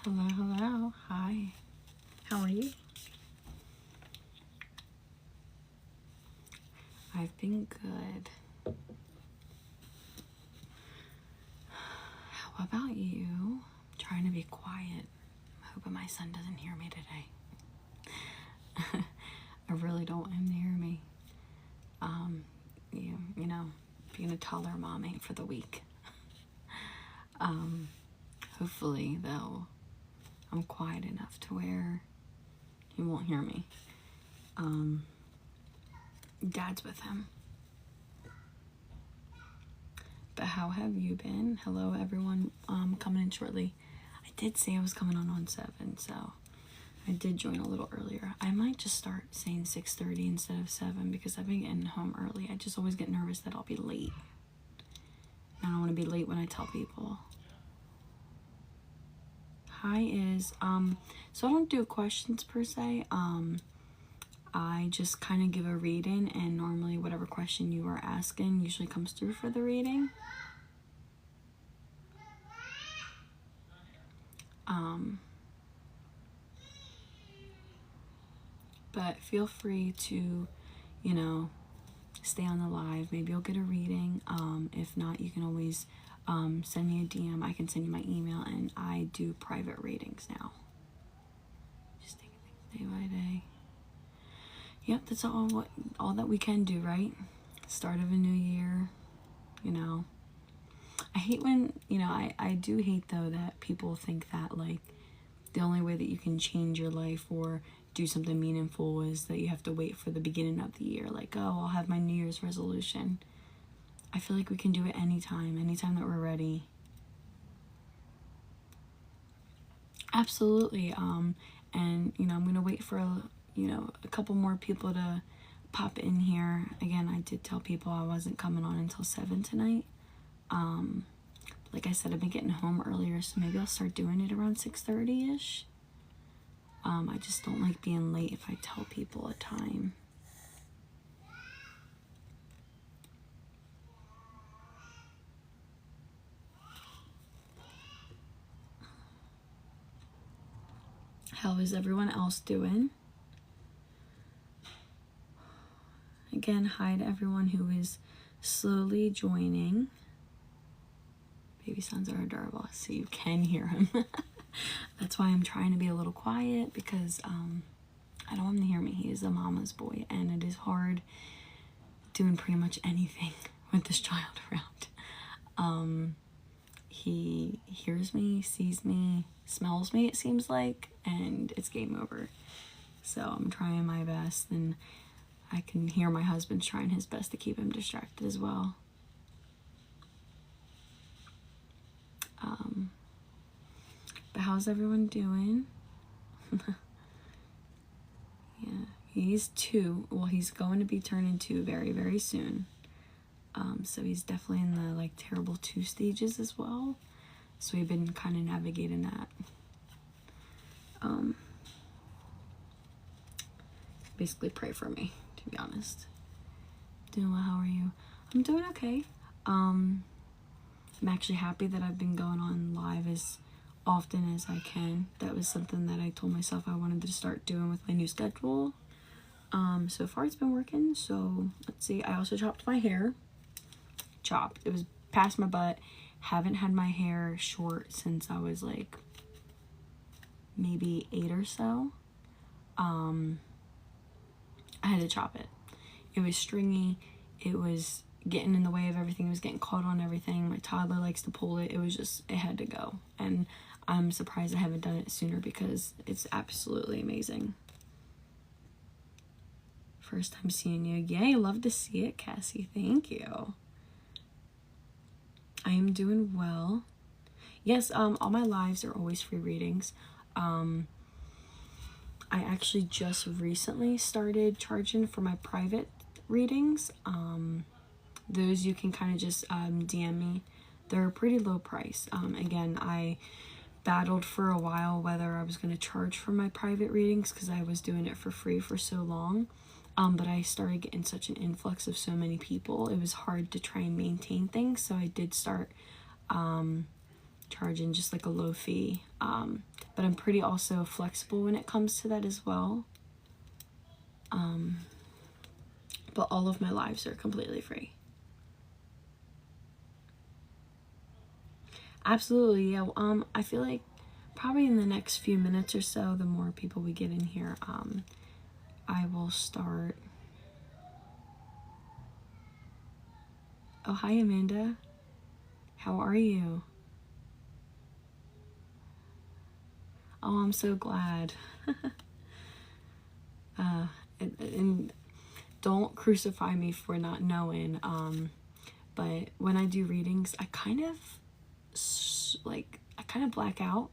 Hello, hello. Hi. How are you? I've been good. How about you? I'm trying to be quiet. I'm hoping my son doesn't hear me today. I really don't want him to hear me. You know, being a toddler mom ain't for the weak. Hopefully, though, I'm quiet enough to where he won't hear me. Dad's with him. But how have you been? Hello, everyone. Coming in shortly. I did say I was coming on 7, so I did join a little earlier. I might just start saying 6:30 instead of 7 because I've been getting home early. I just always get nervous that I'll be late. I don't want to be late when I tell people. Hi is, so I don't do questions per se. I just kind of give a reading, and normally whatever question you are asking usually comes through for the reading. But feel free to, stay on the live. Maybe you'll get a reading. If not, you can always send me a DM. I can send you my email, and I do private readings now. Just taking things day by day. Yep, that's all that we can do, right? Start of a new year, I hate when, I do hate though that people think that like the only way that you can change your life or do something meaningful is that you have to wait for the beginning of the year. Like, oh, I'll have my New Year's resolution. I feel like we can do it anytime that we're ready. Absolutely. And, I'm going to wait for, a couple more people to pop in here. Again, I did tell people I wasn't coming on until 7 tonight. Like I said, I've been getting home earlier, so maybe I'll start doing it around 6:30-ish. I just don't like being late if I tell people a time. How is everyone else doing? Again, hi to everyone who is slowly joining. Baby sons are adorable, so you can hear him. That's why I'm trying to be a little quiet, because I don't want him to hear me. He is a mama's boy, and it is hard doing pretty much anything with this child around. He hears me, sees me, smells me, it seems like, and it's game over. So I'm trying my best, and I can hear my husband's trying his best to keep him distracted as well. But how's everyone doing? Yeah, he's 2. Well, he's going to be turning 2 very, very soon. So he's definitely in the like terrible 2 stages as well. So we've been kind of navigating that. Basically pray for me, to be honest. Doing well, how are you? I'm doing okay. I'm actually happy that I've been going on live as often as I can. That was something that I told myself I wanted to start doing with my new schedule. So far it's been working. So let's see. I also chopped my hair. It was past my butt. Haven't had my hair short since I was like maybe 8 or so. I had to chop it. It was stringy. It was getting in the way of everything. It was getting caught on everything. My toddler likes to pull it. It had to go. And I'm surprised I haven't done it sooner because it's absolutely amazing. First time seeing you. Yay, love to see it, Cassie. Thank you. I am doing well. Yes, all my lives are always free readings. I actually just recently started charging for my private readings. Those you can kind of just DM me. They're a pretty low price. Again, I battled for a while whether I was going to charge for my private readings because I was doing it for free for so long. But I started getting such an influx of so many people. It was hard to try and maintain things. So I did start charging just like a low fee. But I'm pretty also flexible when it comes to that as well. But all of my lives are completely free. Absolutely, yeah. I feel like probably in the next few minutes or so, the more people we get in here, I will start. Oh, hi, Amanda. How are you? Oh, I'm so glad. And don't crucify me for not knowing. But when I do readings, I kind of black out.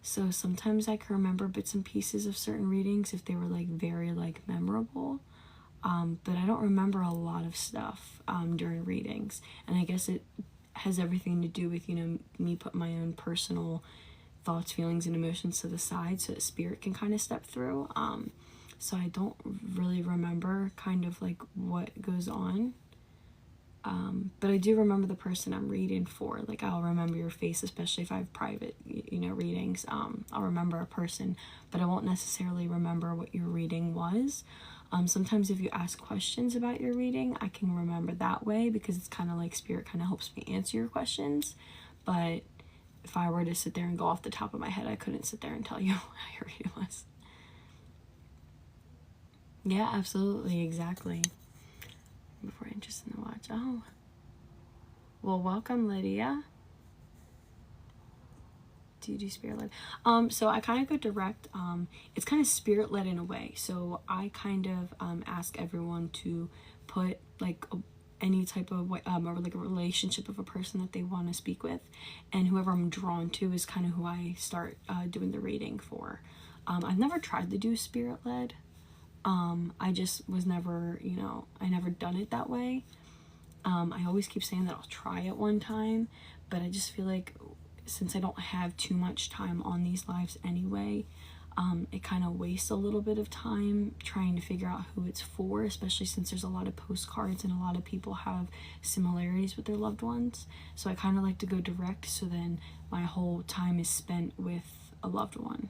So sometimes I can remember bits and pieces of certain readings if they were like very like memorable. But I don't remember a lot of stuff during readings. And I guess it has everything to do with, you know, me put my own personal thoughts, feelings, and emotions to the side so that spirit can kind of step through. So I don't really remember kind of like what goes on. But I do remember the person I'm reading for. Like, I'll remember your face, especially if I have private, you know, readings. I'll remember a person, but I won't necessarily remember what your reading was. Sometimes if you ask questions about your reading, I can remember that way because it's kind of like spirit kind of helps me answer your questions. But if I were to sit there and go off the top of my head, I couldn't sit there and tell you how your reading was. Yeah, absolutely, exactly. Before interested in the watch. Oh, well, welcome, Lydia. Do you do spirit led? So I kind of go direct. It's kind of spirit led in a way. So I kind of ask everyone to put like any type of or like a relationship of a person that they want to speak with, and whoever I'm drawn to is kind of who I start doing the reading for. I've never tried to do spirit led. I just was never, you know, I never done it that way. I always keep saying that I'll try it one time, but I just feel like since I don't have too much time on these lives anyway, it kind of wastes a little bit of time trying to figure out who it's for, especially since there's a lot of postcards and a lot of people have similarities with their loved ones. So I kind of like to go direct, so then my whole time is spent with a loved one.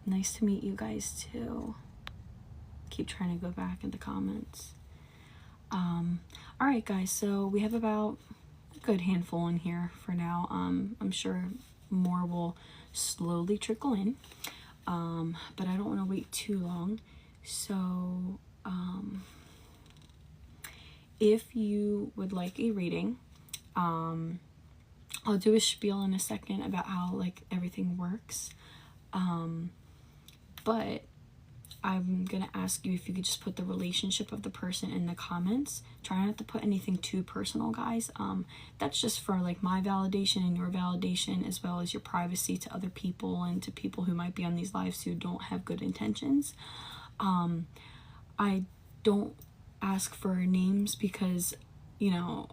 Nice to meet you guys too. Keep trying to go back in the comments. All right, guys, so we have about a good handful in here for now. I'm sure more will slowly trickle in, but I don't want to wait too long. So if you would like a reading, I'll do a spiel in a second about how like everything works, but I'm gonna ask you if you could just put the relationship of the person in the comments. Try not to put anything too personal, guys. That's just for like my validation and your validation, as well as your privacy to other people and to people who might be on these lives who don't have good intentions. I don't ask for names because, you know,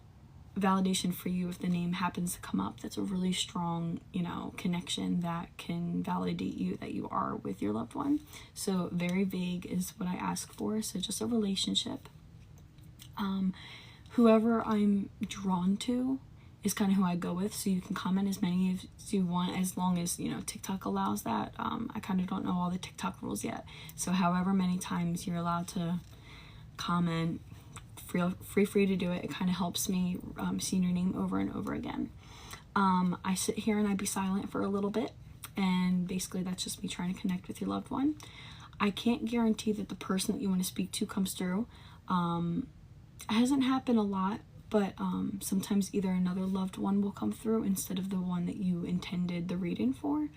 validation for you, if the name happens to come up, that's a really strong, you know, connection that can validate you that you are with your loved one. So very vague is what I ask for. So just a relationship. Whoever I'm drawn to is kind of who I go with. So you can comment as many as you want, as long as, you know, TikTok allows that. I kind of don't know all the TikTok rules yet. So however many times you're allowed to comment, feel free to do it. It kind of helps me seeing your name over and over again. I sit here and I be silent for a little bit, and basically that's just me trying to connect with your loved one. I can't guarantee that the person that you want to speak to comes through. It hasn't happened a lot, but sometimes either another loved one will come through instead of the one that you intended the reading for.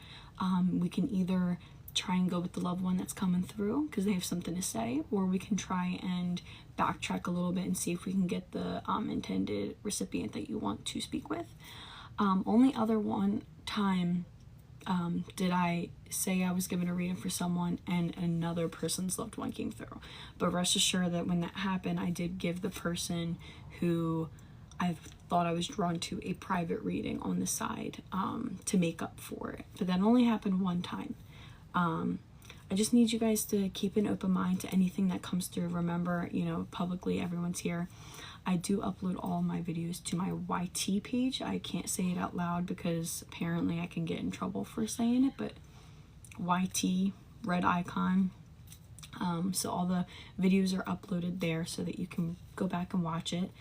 We can either try and go with the loved one that's coming through because they have something to say, or we can try and backtrack a little bit and see if we can get the intended recipient that you want to speak with. Only other one time did I say I was given a reading for someone and another person's loved one came through. But rest assured that when that happened, I did give the person who I thought I was drawn to a private reading on the side to make up for it. But that only happened one time. I just need you guys to keep an open mind to anything that comes through. Remember, you know, publicly everyone's here. I do upload all my videos to my YT page. I can't say it out loud because apparently I can get in trouble for saying it, but YT, red icon. So all the videos are uploaded there so that you can go back and watch it.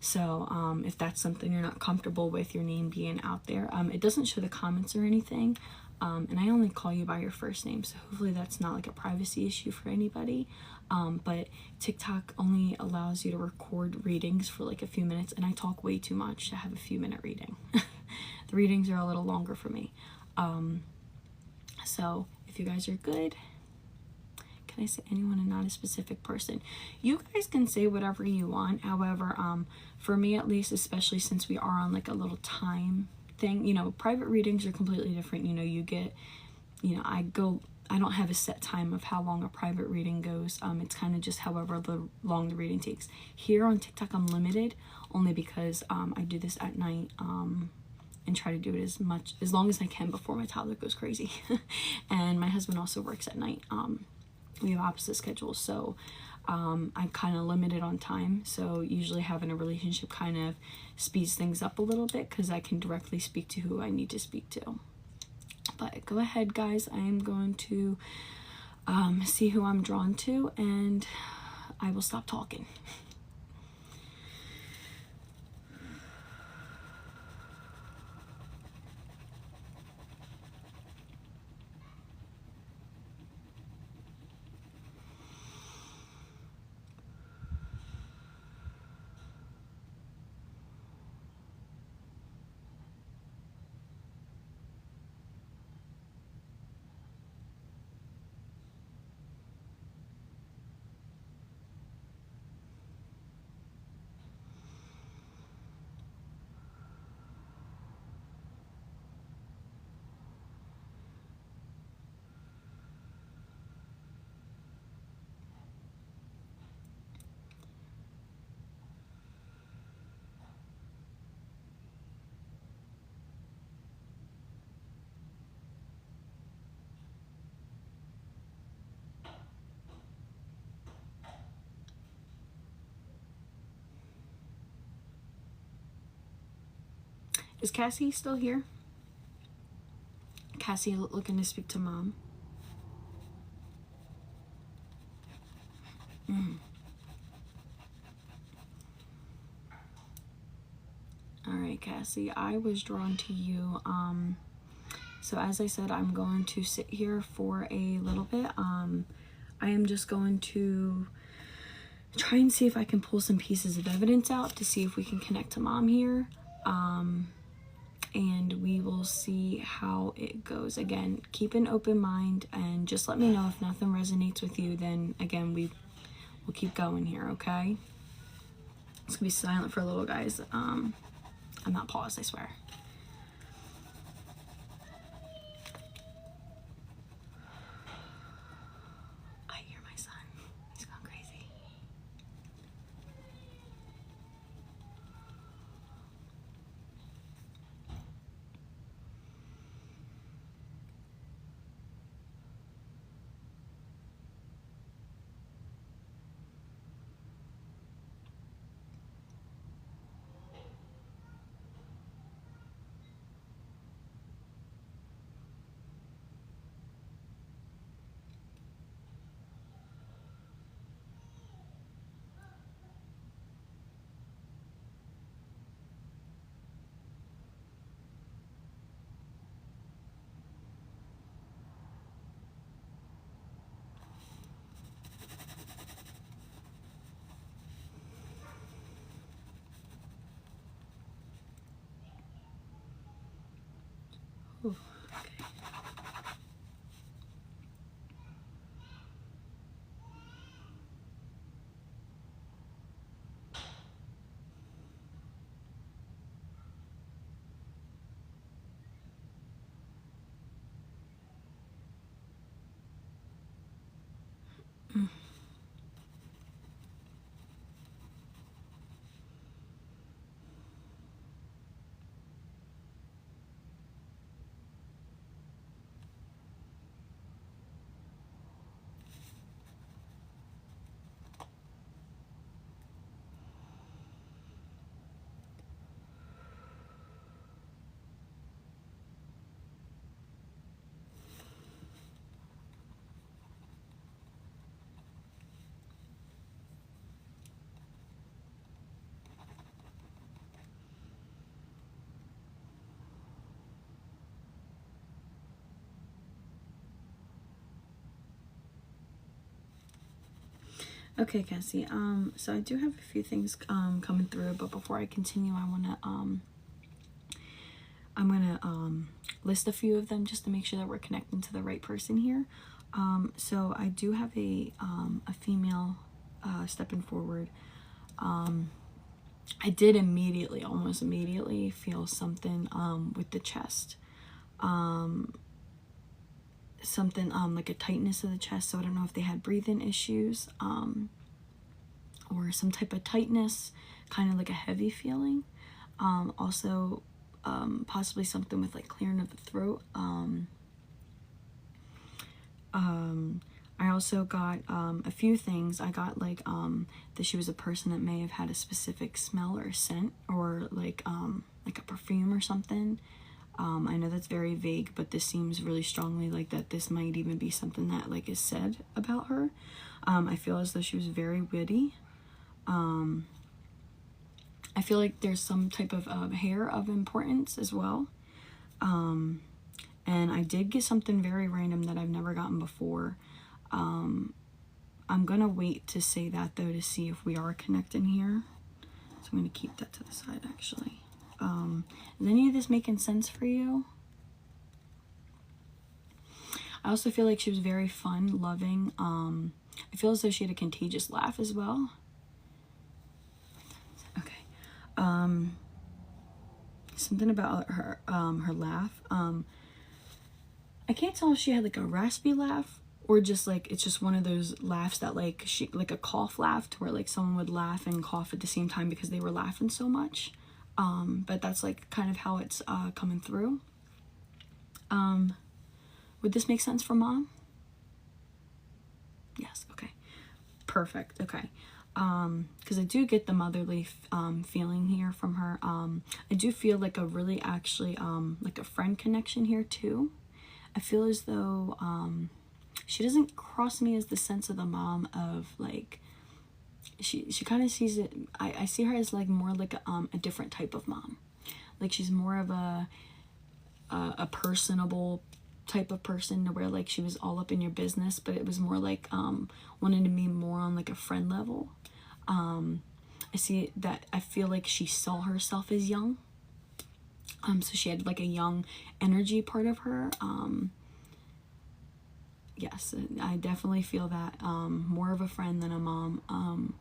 So if that's something you're not comfortable with, your name being out there, it doesn't show the comments or anything. And I only call you by your first name, so hopefully that's not like a privacy issue for anybody. But TikTok only allows you to record readings for like a few minutes, and I talk way too much to have a few minute reading. The readings are a little longer for me. So if you guys are good, can I say anyone and not a specific person? You guys can say whatever you want. However, for me at least, especially since we are on like a little time thing, you know, private readings are completely different. You know, you get, you know, I don't have a set time of how long a private reading goes. It's kind of just however long the reading takes. Here on TikTok, I'm limited only because I do this at night and try to do it as long as I can before my toddler goes crazy. And my husband also works at night. We have opposite schedules, so I'm kind of limited on time. So usually having a relationship kind of speeds things up a little bit because I can directly speak to who I need to speak to. But go ahead, guys. I am going to see who I'm drawn to, and I will stop talking. Is Cassie still here? Cassie looking to speak to mom. All right, Cassie, I was drawn to you. So as I said, I'm going to sit here for a little bit. I am just going to try and see if I can pull some pieces of evidence out to see if we can connect to mom here. And we will see how it goes. Again, keep an open mind and just let me know if nothing resonates with you. Then again, we'll keep going here, okay? It's gonna be silent for a little, guys. I'm not paused, I swear. I hear my son. He's gone crazy. Ooh, okay. Okay, Cassie. So I do have a few things coming through, but before I continue, I'm gonna list a few of them just to make sure that we're connecting to the right person here. So I do have a female stepping forward. I did immediately, almost immediately, feel something with the chest. Something like a tightness of the chest. So I don't know if they had breathing issues or some type of tightness, kind of like a heavy feeling. Also, possibly something with like clearing of the throat. I also got a few things. I got like that she was a person that may have had a specific smell or scent, or like a perfume or something. I know that's very vague, but this seems really strongly like that this might even be something that like is said about her. I feel as though she was very witty. I feel like there's some type of hair of importance as well. And I did get something very random that I've never gotten before. I'm gonna wait to say that though to see if we are connecting here. So I'm gonna keep that to the side actually. Is any of this making sense for you? I also feel like she was very fun, loving. I feel as though she had a contagious laugh as well. Okay. Something about her her laugh. I can't tell if she had like a raspy laugh or just like it's just one of those laughs that like she like a cough laugh to where like someone would laugh and cough at the same time because they were laughing so much. But that's like kind of how it's coming through. Would this make sense for mom? Yes. Okay. Perfect. Okay. Because I do get the motherly feeling here from her. I do feel like a really actually like a friend connection here too. I feel as though she doesn't cross me as the sense of the mom of like she kind of sees it. I see her as like more like a different type of mom. Like she's more of a personable type of person to where like she was all up in your business, but it was more like wanting to be more on like a friend level. I see that I feel like she saw herself as young. So she had like a young energy part of her. Yes, I definitely feel that more of a friend than a mom.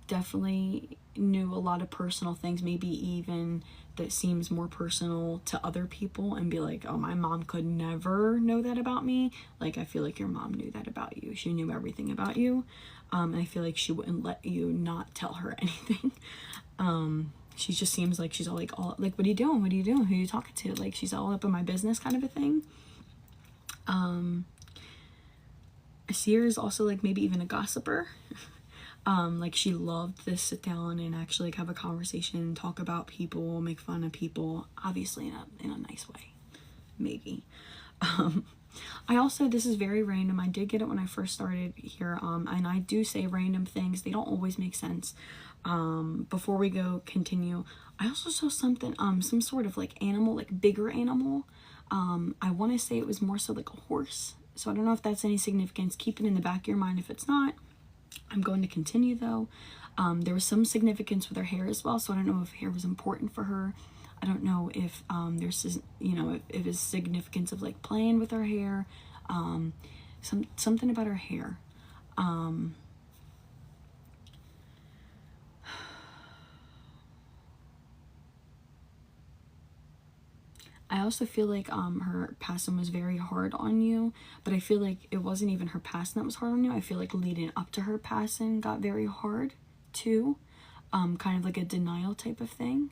Definitely knew a lot of personal things, maybe even that seems more personal to other people, and be like, oh, my mom could never know that about me. Like, I feel like your mom knew that about you. She knew everything about you. And I feel like she wouldn't let you not tell her anything. She just seems like she's all like, what are you doing? What are you doing? Who are you talking to? Like, she's all up in my business kind of a thing. I see her as also like maybe even a gossiper. Like she loved to sit down and actually like have a conversation, talk about people, make fun of people, obviously in a nice way, maybe. I also, this is very random. I did get it when I first started here, and I do say random things. They don't always make sense. Before we continue, I also saw something, some sort of like animal, like bigger animal. I want to say it was more so like a horse. So I don't know if that's any significance. Keep it in the back of your mind if it's not. I'm going to continue though. There was some significance with her hair as well, so I don't know if hair was important for her. I don't know if there's, you know, if it's significance of like playing with her hair, something about her hair. I also feel like her passing was very hard on you, but I feel like it wasn't even her passing that was hard on you. I feel like leading up to her passing got very hard too. Kind of like a denial type of thing.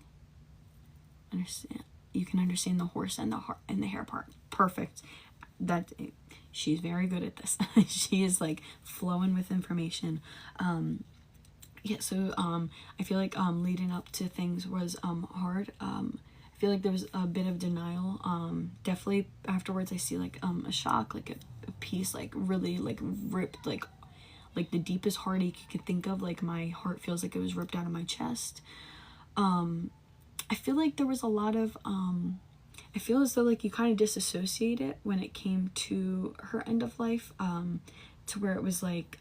Understand? You can understand the horse and the heart and the hair part. Perfect. That she's very good at this. She is like flowing with information. Yeah, so I feel like leading up to things was hard. I feel like there was a bit of denial. Definitely afterwards I see like a shock, like a piece like really like ripped, like the deepest heartache you could think of. Like my heart feels like it was ripped out of my chest. I feel like there was a lot of I feel as though like you kind of disassociate it when it came to her end of life, to where it was like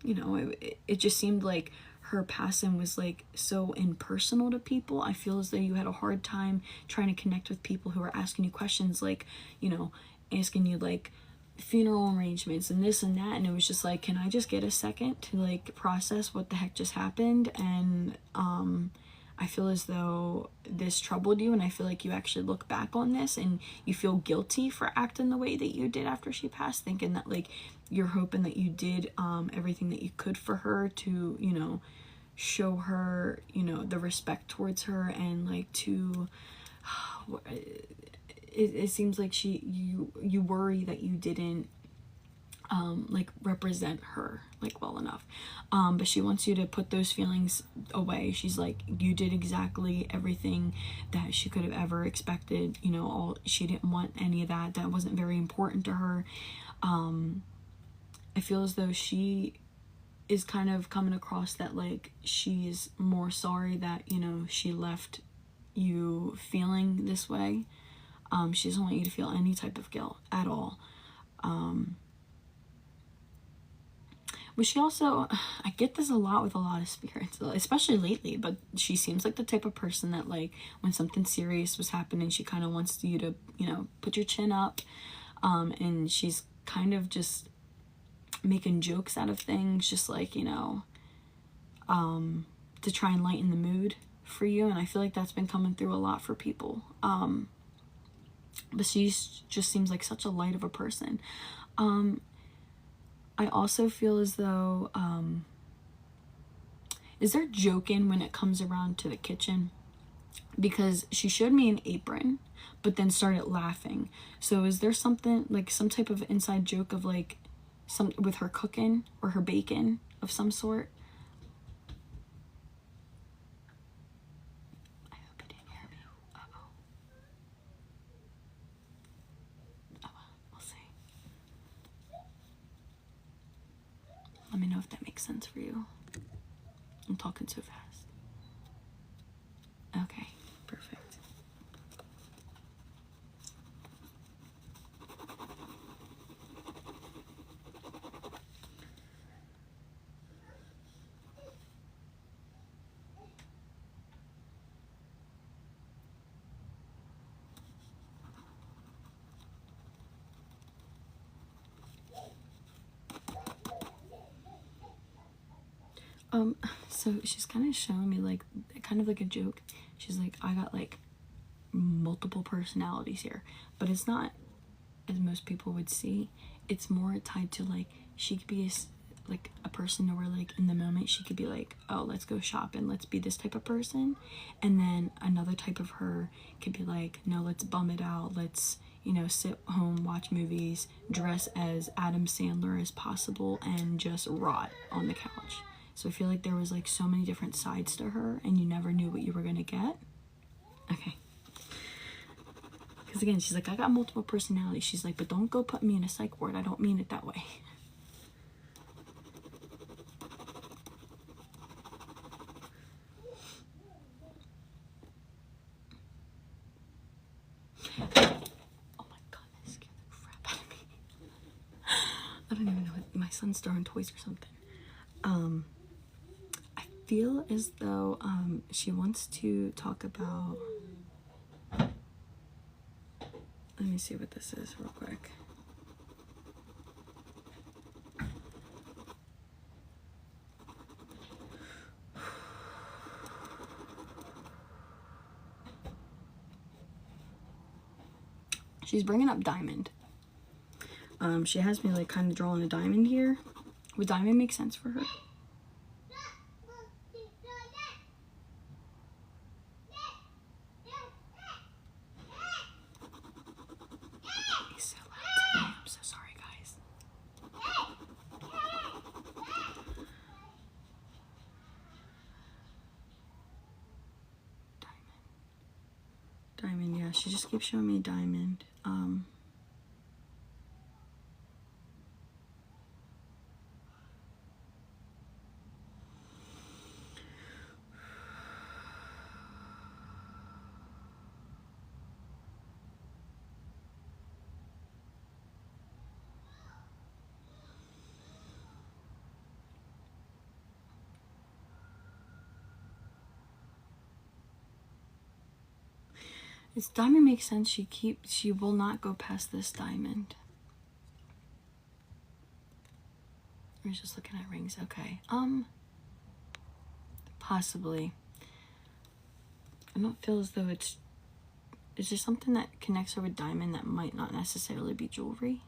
you know, it just seemed like her passing was like so impersonal to people. I feel as though you had a hard time trying to connect with people who were asking you questions, like, you know, asking you like funeral arrangements and this and that, and it was just like, can I just get a second to like process what the heck just happened? And I feel as though this troubled you, and I feel like you actually look back on this and you feel guilty for acting the way that you did after she passed, thinking that like you're hoping that you did everything that you could for her to, you know, show her, you know, the respect towards her, and like to it seems like you worry that you didn't like represent her like well enough, but she wants you to put those feelings away. She's like, you did exactly everything that she could have ever expected, you know, all she didn't want any of that. That wasn't very important to her. I feel as though she is kind of coming across that like she's more sorry that, you know, she left you feeling this way. She doesn't want you to feel any type of guilt at all. But she also, I get this a lot with a lot of spirits, especially lately, but she seems like the type of person that like when something serious was happening, she kind of wants you to, you know, put your chin up, and she's kind of just making jokes out of things, just like, you know, to try and lighten the mood for you. And I feel like that's been coming through a lot for people. But she just seems like such a light of a person. I also feel as though, is there joking when it comes around to the kitchen? Because she showed me an apron, but then started laughing. So is there something, like some type of inside joke of like, some with her cooking or her bacon of some sort? I hope you didn't hear me. Uh-oh. Oh well, we'll see. Let me know if that makes sense for you. I'm talking so fast. Okay, perfect. So she's kind of showing me like, kind of like a joke. She's like, I got like multiple personalities here, but it's not as most people would see. It's more tied to like, she could be like a person where like in the moment she could be like, oh, let's go shopping, let's be this type of person, and then another type of her could be like, no, let's bum it out, let's, you know, sit home, watch movies, dress as Adam Sandler as possible, and just rot on the couch. So I feel like there was like so many different sides to her, and you never knew what you were gonna get. Okay. Because again, she's like, I got multiple personalities. She's like, but don't go put me in a psych ward. I don't mean it that way. Oh my god, that scared the crap out of me. I don't even know what, my son's throwing toys or something. I feel as though she wants to talk about, let me see what this is real quick. She's bringing up diamond. She has me like kind of drawing a diamond here. Would diamond make sense for her? He's so loud today. I'm so sorry, guys. Diamond, yeah. She just keeps showing me diamond. This diamond makes sense. She will not go past this diamond. I was just looking at rings. Okay. Possibly. I don't feel as though it's... Is there something that connects her with diamond that might not necessarily be jewelry?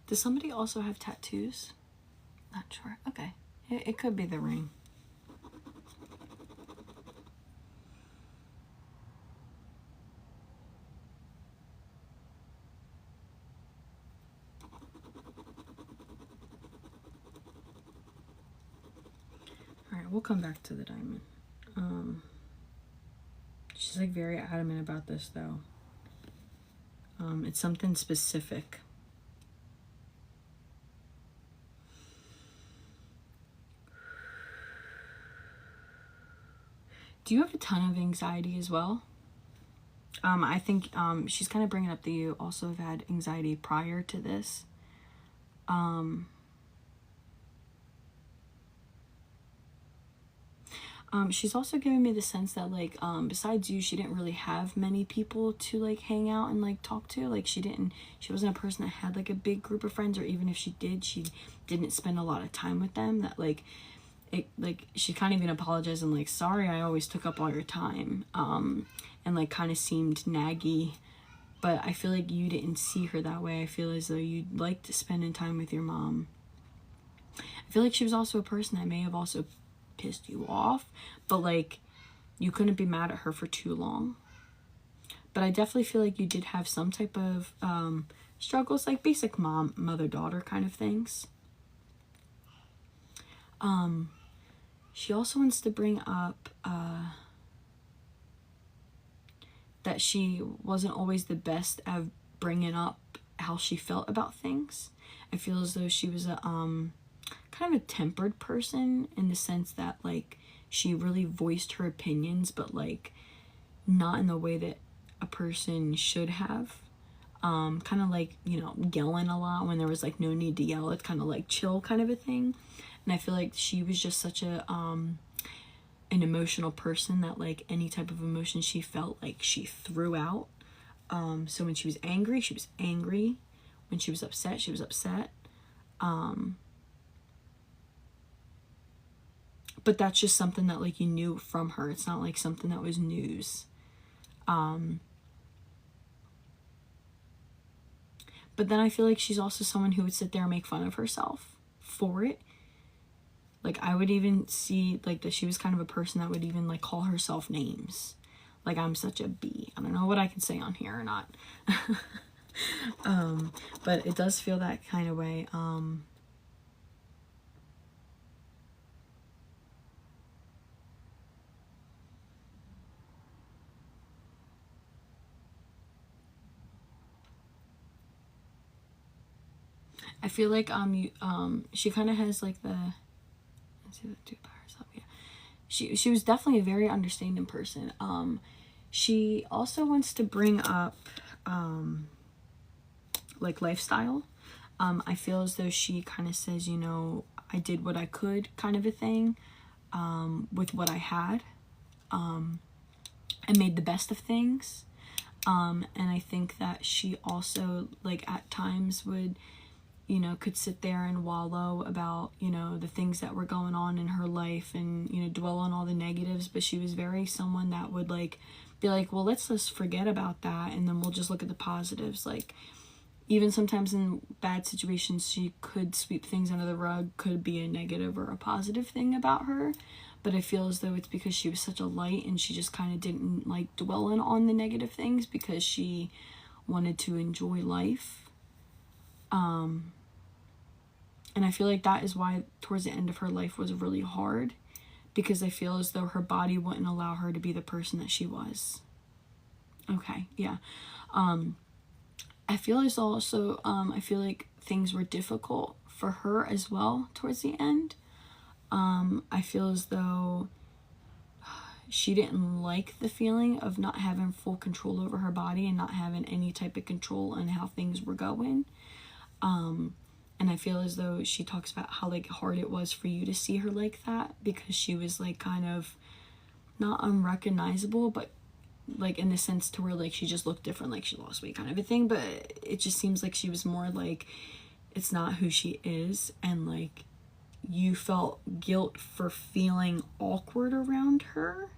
Does somebody also have tattoos? Not sure. Okay. It could be the ring. Alright, we'll come back to the diamond. She's like very adamant about this though. It's something specific. Do you have a ton of anxiety as well? I think she's kind of bringing up that you also have had anxiety prior to this. She's also giving me the sense that like besides you, she didn't really have many people to like hang out and like talk to. Like she wasn't a person that had like a big group of friends, or even if she did, she didn't spend a lot of time with them. That like she kind of even apologized and like, sorry I always took up all your time, and like kind of seemed naggy. But I feel like you didn't see her that way. I feel as though you liked spending time with your mom. I feel like she was also a person that may have also pissed you off, but like you couldn't be mad at her for too long. But I definitely feel like you did have some type of struggles, like basic mother-daughter kind of things. She also wants to bring up that she wasn't always the best at bringing up how she felt about things. I feel as though she was a kind of a tempered person, in the sense that like she really voiced her opinions, but like not in the way that a person should have. Kind of like, you know, yelling a lot when there was like no need to yell. It's kind of like chill kind of a thing. And I feel like she was just such a an emotional person that like any type of emotion she felt, like she threw out. So when she was angry, she was angry. When she was upset, she was upset. But that's just something that like you knew from her. It's not like something that was news. But then I feel like she's also someone who would sit there and make fun of herself for it. Like I would even see like that she was kind of a person that would even like call herself names. Like, I'm such a B. I don't know what I can say on here or not. But it does feel that kind of way. I feel like she kind of has like the, let's see, the two by herself. Yeah, she was definitely a very understanding person. She also wants to bring up like lifestyle. I feel as though she kind of says, you know, I did what I could, kind of a thing, with what I had. I made the best of things. And I think that she also like at times would, you know, could sit there and wallow about, you know, the things that were going on in her life and, you know, dwell on all the negatives. But she was very someone that would like be like, well, let's just forget about that and then we'll just look at the positives. Like, even sometimes in bad situations, she could sweep things under the rug, could be a negative or a positive thing about her. But I feel as though it's because she was such a light and she just kind of didn't like dwell on the negative things because she wanted to enjoy life. And I feel like that is why towards the end of her life was really hard, because I feel as though her body wouldn't allow her to be the person that she was. Okay, yeah. I feel as also, I feel like things were difficult for her as well towards the end. I feel as though she didn't like the feeling of not having full control over her body and not having any type of control on how things were going. And I feel as though she talks about how like hard it was for you to see her like that, because she was like kind of not unrecognizable, but like in the sense to where like she just looked different, like she lost weight kind of a thing. But it just seems like she was more like, it's not who she is, and like you felt guilt for feeling awkward around her,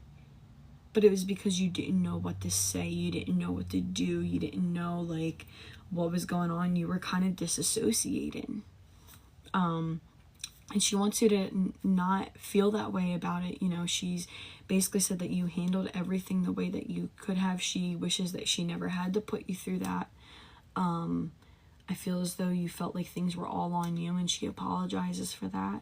but it was because you didn't know what to say, you didn't know what to do, you didn't know like what was going on, you were kind of disassociating. And she wants you to not feel that way about it. You know, she's basically said that you handled everything the way that you could have. She wishes that she never had to put you through that. I feel as though you felt like things were all on you, and she apologizes for that.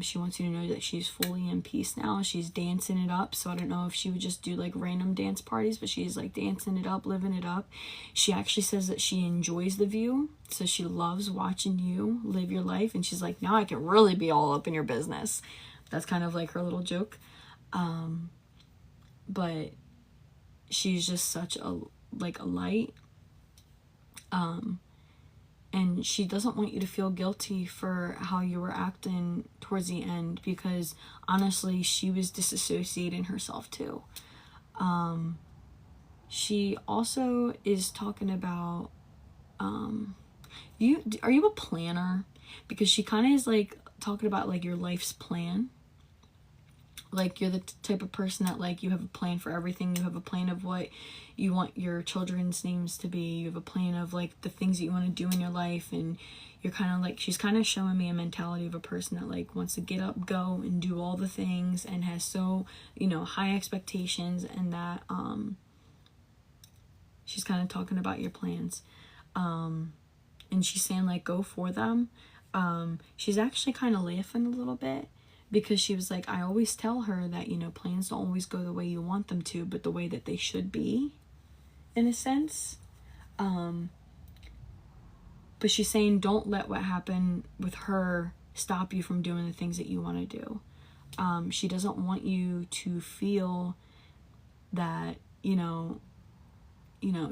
She wants you to know that she's fully in peace now. She's dancing it up. So I don't know if she would just do like random dance parties, but she's like dancing it up, living it up. She actually says that she enjoys the view. So she loves watching you live your life. And she's like, now I can really be all up in your business. That's kind of like her little joke. But she's just such a light. And she doesn't want you to feel guilty for how you were acting towards the end, because honestly, she was disassociating herself too. She also is talking about, are you a planner? Because she kind of is like talking about like your life's plan. Like you're the type of person that like you have a plan for everything. You have a plan of what you want your children's names to be. You have a plan of like the things that you want to do in your life, and you're kind of like, she's kind of showing me a mentality of a person that like wants to get up, go, and do all the things, and has so, you know, high expectations, and that she's kind of talking about your plans, and she's saying like go for them. She's actually kind of laughing a little bit, because she was like, I always tell her that, you know, plans don't always go the way you want them to, but the way that they should be, in a sense. But she's saying don't let what happened with her stop you from doing the things that you want to do. She doesn't want you to feel that, you know,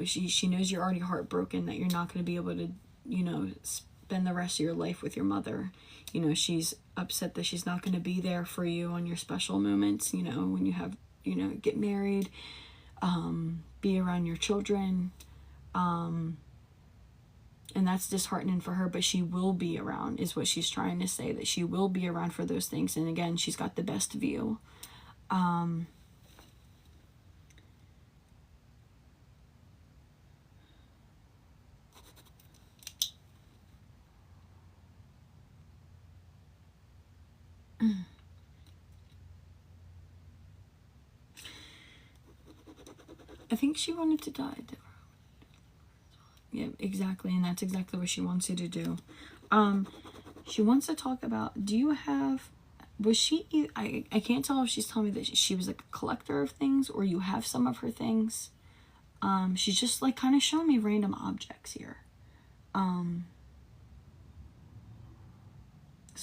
she knows you're already heartbroken, that you're not going to be able to, you know, spend the rest of your life with your mother. You know, she's upset that she's not going to be there for you on your special moments, you know, when you have, you know, get married, be around your children. And that's disheartening for her, but she will be around, is what she's trying to say, that she will be around for those things. And again, she's got the best view. I think she wanted to die. Yeah, exactly. And that's exactly what she wants you to do. She wants to talk about, do you have, was she, I can't tell if she's telling me that she was like a collector of things, or you have some of her things. She's just like kind of showing me random objects here. So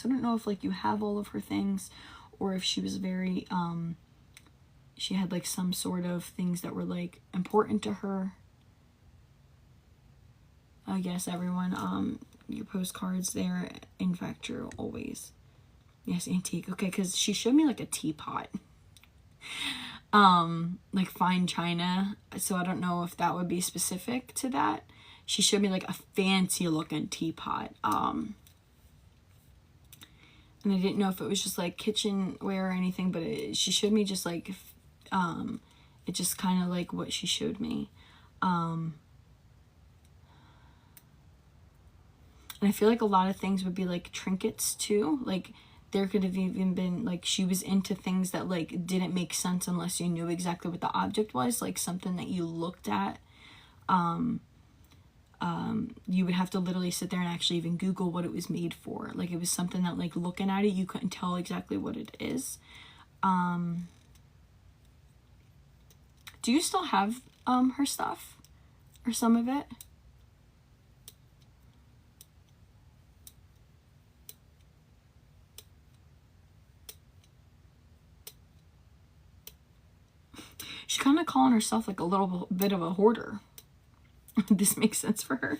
I don't know if like you have all of her things, or if she was very, she had like some sort of things that were like important to her. Yes, everyone, your postcards there, in fact, true, always. Yes, antique. Okay, because she showed me like a teapot. Like fine china. So I don't know if that would be specific to that. She showed me like a fancy looking teapot. And I didn't know if it was just like kitchenware or anything, but she showed me just like, it just kind of like what she showed me. And I feel like a lot of things would be like trinkets too. Like there could have even been like, she was into things that like didn't make sense unless you knew exactly what the object was. Like something that you looked at, you would have to literally sit there and actually even Google what it was made for. Like it was something that like looking at it, you couldn't tell exactly what it is. Do you still have her stuff, or some of it? kind of calling herself like a little bit of a hoarder. This makes sense for her.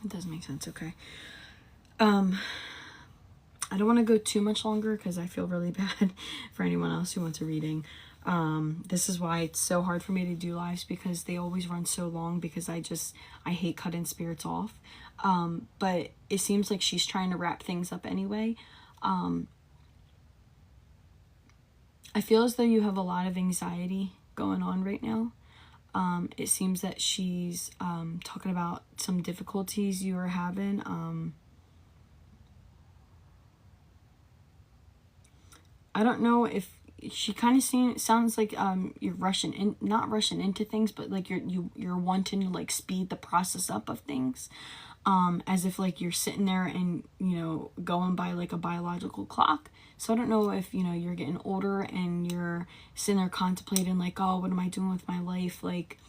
It does make sense. Okay. I don't want to go too much longer because I feel really bad for anyone else who wants a reading. This is why it's so hard for me to do lives, because they always run so long, because I hate cutting spirits off. But it seems like she's trying to wrap things up anyway. I feel as though you have a lot of anxiety going on right now. It seems that she's talking about some difficulties you are having. I don't know if she kind of sounds like you're not rushing into things, but like you're wanting to like speed the process up of things, as if like you're sitting there and, you know, going by like a biological clock. So I don't know if, you know, you're getting older and you're sitting there contemplating like, oh, what am I doing with my life? Like,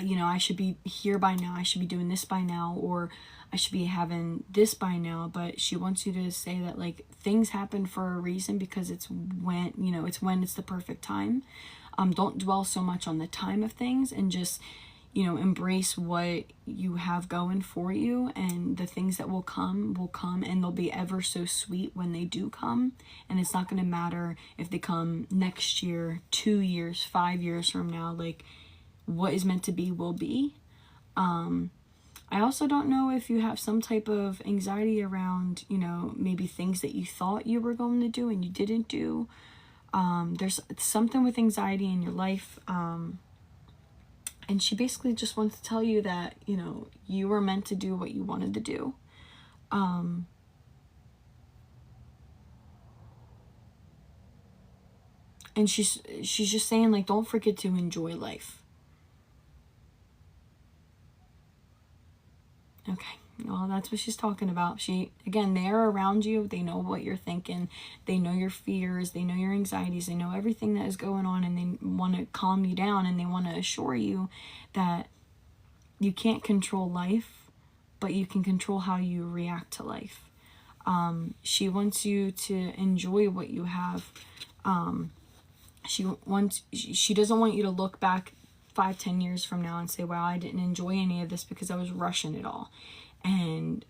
you know, I should be here by now, I should be doing this by now, or I should be having this by now. But she wants you to say that like things happen for a reason, because it's when, you know, it's when it's the perfect time. Don't dwell so much on the time of things, and just, you know, embrace what you have going for you, and the things that will come, and they'll be ever so sweet when they do come. And it's not going to matter if they come next year, 2 years, 5 years from now. Like, what is meant to be will be. I also don't know if you have some type of anxiety around, you know, maybe things that you thought you were going to do and you didn't do. There's something with anxiety in your life. And she basically just wants to tell you that, you know, you were meant to do what you wanted to do. And she's just saying, like, don't forget to enjoy life. Okay, well, that's what she's talking about. Again, they're around you. They know what you're thinking. They know your fears. They know your anxieties. They know everything that is going on, and they want to calm you down, and they want to assure you that you can't control life, but you can control how you react to life. She wants you to enjoy what you have. She doesn't want you to look back 5-10 years from now and say, wow, I didn't enjoy any of this because I was rushing it all. And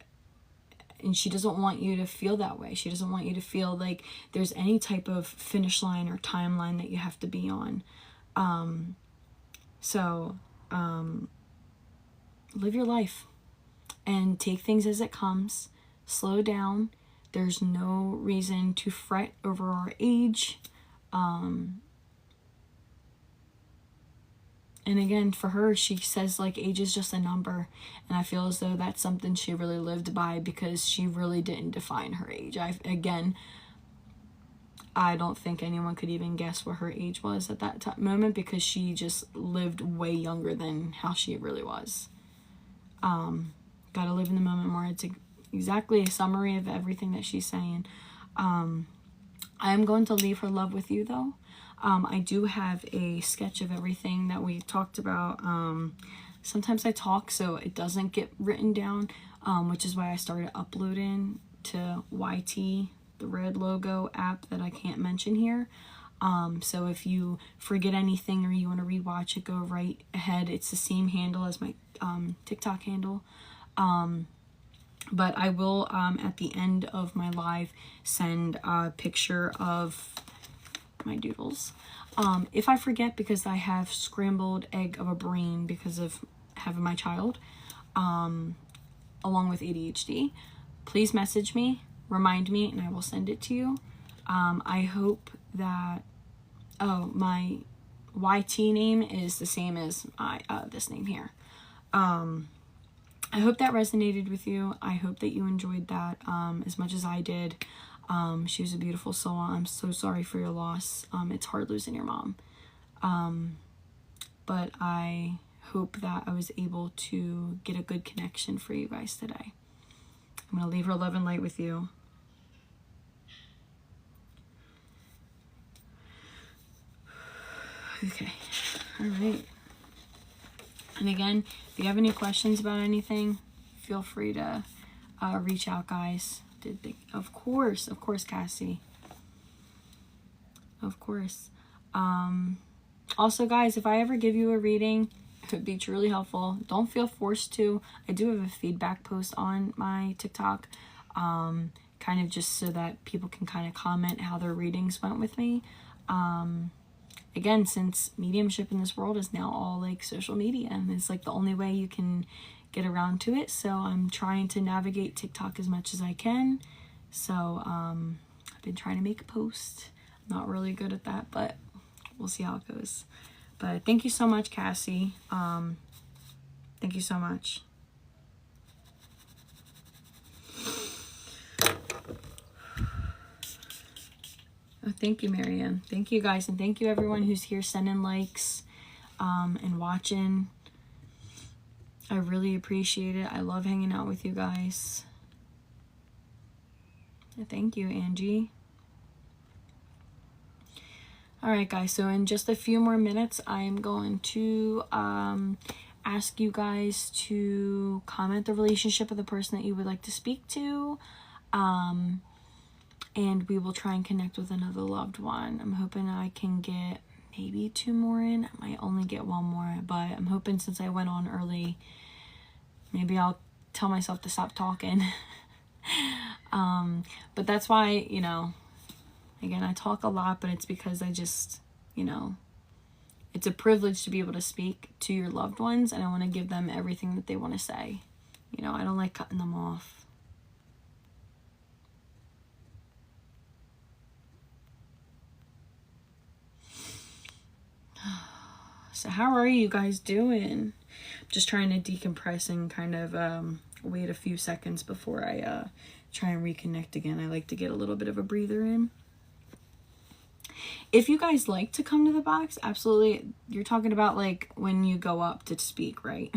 she doesn't want you to feel that way. She doesn't want you to feel like there's any type of finish line or timeline that you have to be on. Live your life and take things as it comes. Slow down. There's no reason to fret over our age. And again, for her, she says like age is just a number. And I feel as though that's something she really lived by, because she really didn't define her age. I don't think anyone could even guess what her age was at that moment, because she just lived way younger than how she really was. Gotta live in the moment more. It's exactly a summary of everything that she's saying. I am going to leave her love with you, though. I do have a sketch of everything that we talked about. Sometimes I talk so it doesn't get written down, which is why I started uploading to YT, the red logo app that I can't mention here. So if you forget anything or you want to rewatch it, go right ahead. It's the same handle as my TikTok handle. But I will, at the end of my live, send a picture of my doodles. If I forget, because I have scrambled egg of a brain because of having my child, along with ADHD, please message me, remind me, and I will send it to you. I hope that, my YT name is the same as this name here. I hope that resonated with you. I hope that you enjoyed that as much as I did. She was a beautiful soul. I'm so sorry for your loss. It's hard losing your mom. But I hope that I was able to get a good connection for you guys today. I'm going to leave her love and light with you. All right. And again, if you have any questions about anything, feel free to reach out, guys. Of course, Cassie. Of course. Also, guys, if I ever give you a reading, it would be truly helpful. Don't feel forced to. I do have a feedback post on my TikTok, kind of just so that people can kind of comment how their readings went with me. Again, since mediumship in this world is now all like social media, and it's like the only way you can get around to it. So I'm trying to navigate TikTok as much as I can. So I've been trying to make a post. I'm not really good at that, but we'll see how it goes. But thank you so much, Cassie. Thank you so much. Oh, thank you, Marianne. Thank you, guys. And thank you, everyone who's here sending likes and watching. I really appreciate it. I love hanging out with you guys. Thank you, Angie. All right, guys. So in just a few more minutes, I'm going to ask you guys to comment the relationship of the person that you would like to speak to. And we will try and connect with another loved one. I'm hoping I can get maybe 2 more in. I might only get 1 more, but I'm hoping since I went on early, maybe I'll tell myself to stop talking. But that's why, you know, again, I talk a lot, but it's because I just, you know, it's a privilege to be able to speak to your loved ones, and I want to give them everything that they want to say. You know, I don't like cutting them off. So how are you guys doing? Just trying to decompress and kind of wait a few seconds before I try and reconnect again. I like to get a little bit of a breather in. If you guys like to come to the box, absolutely. You're talking about like when you go up to speak, right?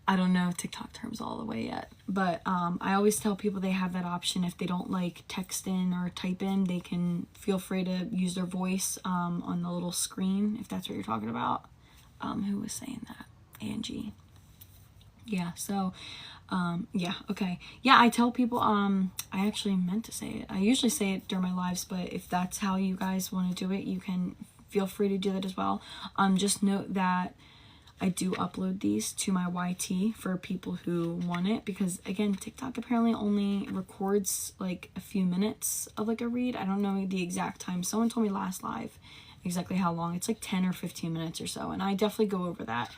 I don't know TikTok terms all the way yet, but I always tell people they have that option. If they don't like text in or type in, they can feel free to use their voice on the little screen, if that's what you're talking about. Who was saying that? Angie. Yeah, so yeah, okay. Yeah, I tell people, I actually meant to say it. I usually say it during my lives, but if that's how you guys want to do it, you can feel free to do that as well. Just note that I do upload these to my YT for people who want it, because again, TikTok apparently only records like a few minutes of like a read. I don't know the exact time. Someone told me last live exactly how long. It's like 10 or 15 minutes or so, and I definitely go over that.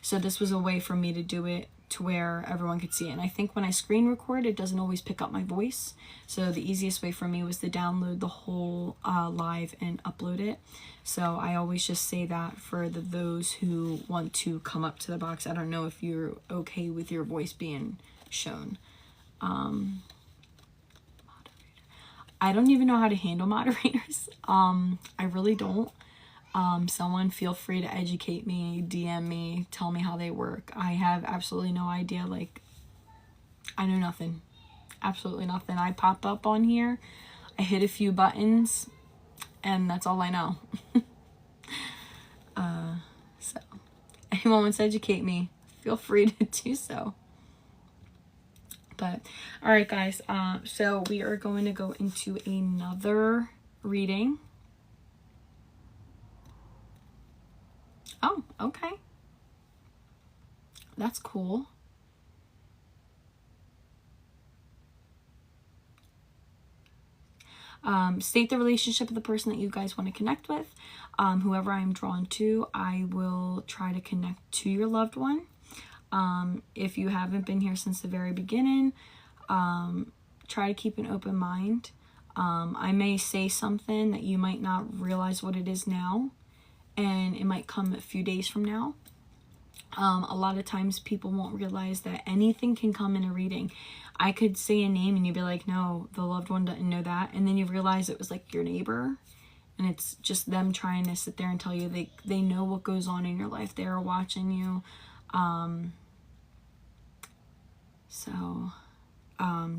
So this was a way for me to do it to where everyone could see it. And I think when I screen record, it doesn't always pick up my voice. So the easiest way for me was to download the whole live and upload it. So I always just say that for those who want to come up to the box. I don't know if you're okay with your voice being shown. I don't even know how to handle moderators. I really don't. Someone feel free to educate me, DM me, tell me how they work. I have absolutely no idea. Like, I know nothing. Absolutely nothing. I pop up on here, I hit a few buttons, and that's all I know. So anyone wants to educate me, feel free to do so. But all right, guys, so we are going to go into another reading. Oh, okay. That's cool. State the relationship of the person that you guys want to connect with. Whoever I'm drawn to, I will try to connect to your loved one. If you haven't been here since the very beginning, try to keep an open mind. I may say something that you might not realize what it is now, and it might come a few days from now. A lot of times people won't realize that anything can come in a reading. I could say a name and you'd be like, no, the loved one doesn't know that. And then you realize it was like your neighbor, and it's just them trying to sit there and tell you they know what goes on in your life. They're watching you. So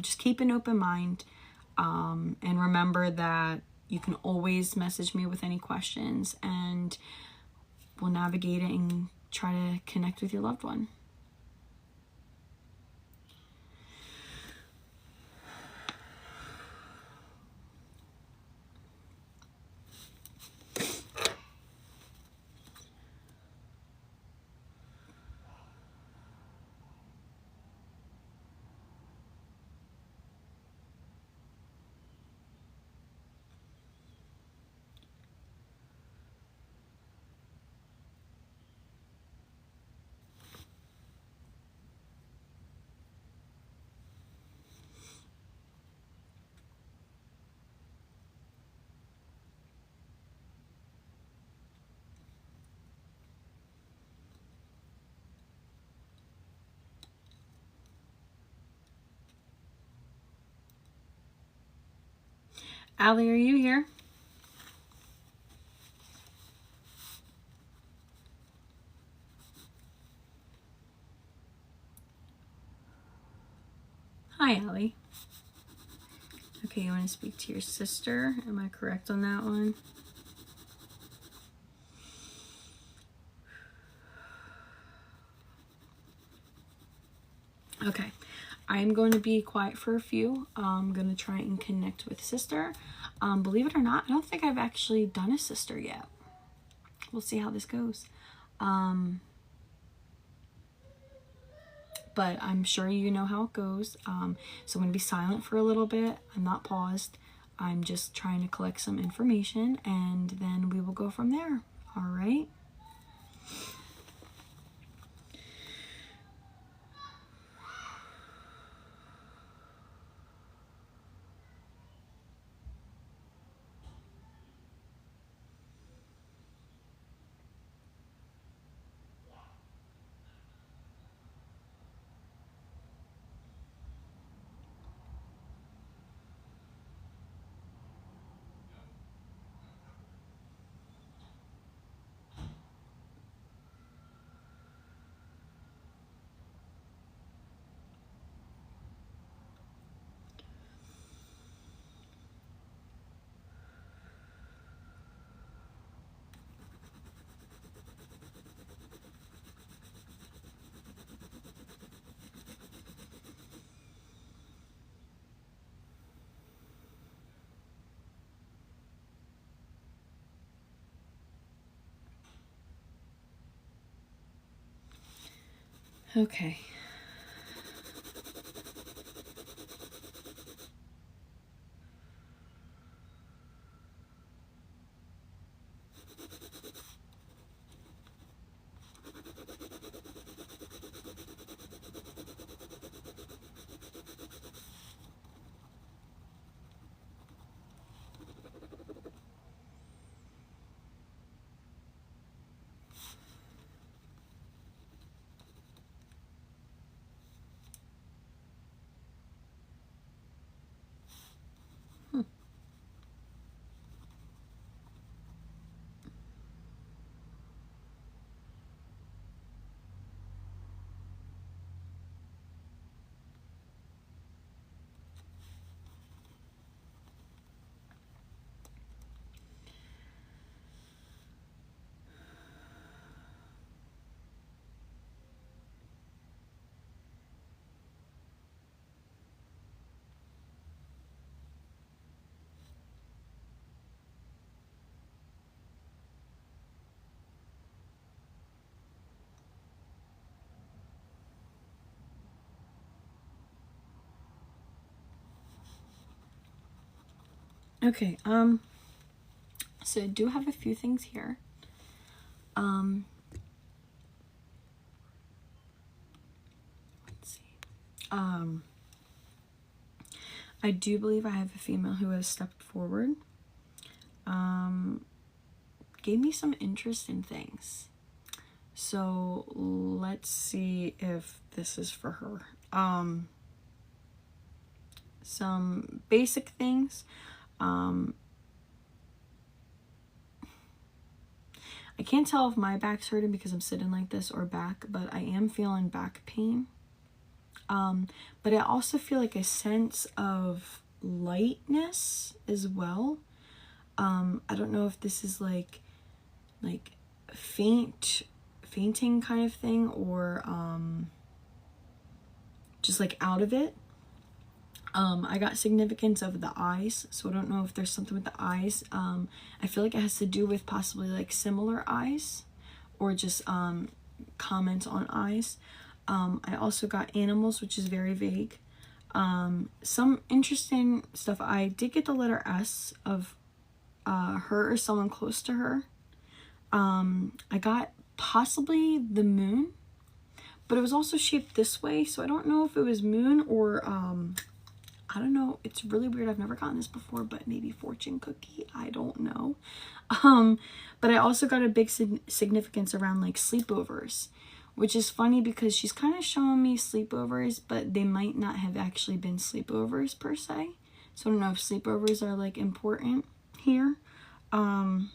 just keep an open mind, and remember that you can always message me with any questions, and we'll navigate it and try to connect with your loved one. Allie, are you here? Hi, Allie. Okay, you want to speak to your sister? Am I correct on that one? Okay, I'm going to be quiet for a few. I'm going to try and connect with sister. Believe it or not, I don't think I've actually done a sister yet. We'll see how this goes. But I'm sure you know how it goes. So I'm going to be silent for a little bit. I'm not paused. I'm just trying to collect some information, and then we will go from there. All right? Okay. Okay, so I do have a few things here. Let's see. I do believe I have a female who has stepped forward. Gave me some interesting things. So let's see if this is for her. Some basic things. I can't tell if my back's hurting because I'm sitting like this or back, but I am feeling back pain. But I also feel like a sense of lightness as well. I don't know if this is like fainting kind of thing, or just like out of it. I got significance of the eyes, so I don't know if there's something with the eyes. I feel like it has to do with possibly like similar eyes, or just comments on eyes. I also got animals, which is very vague. Some interesting stuff. I did get the letter S of her or someone close to her. I got possibly the moon, but it was also shaped this way, so I don't know if it was moon or I don't know. It's really weird. I've never gotten this before, but maybe fortune cookie. I don't know. But I also got a big significance around like sleepovers, which is funny because she's kind of showing me sleepovers, but they might not have actually been sleepovers per se. So I don't know if sleepovers are like important here. I'm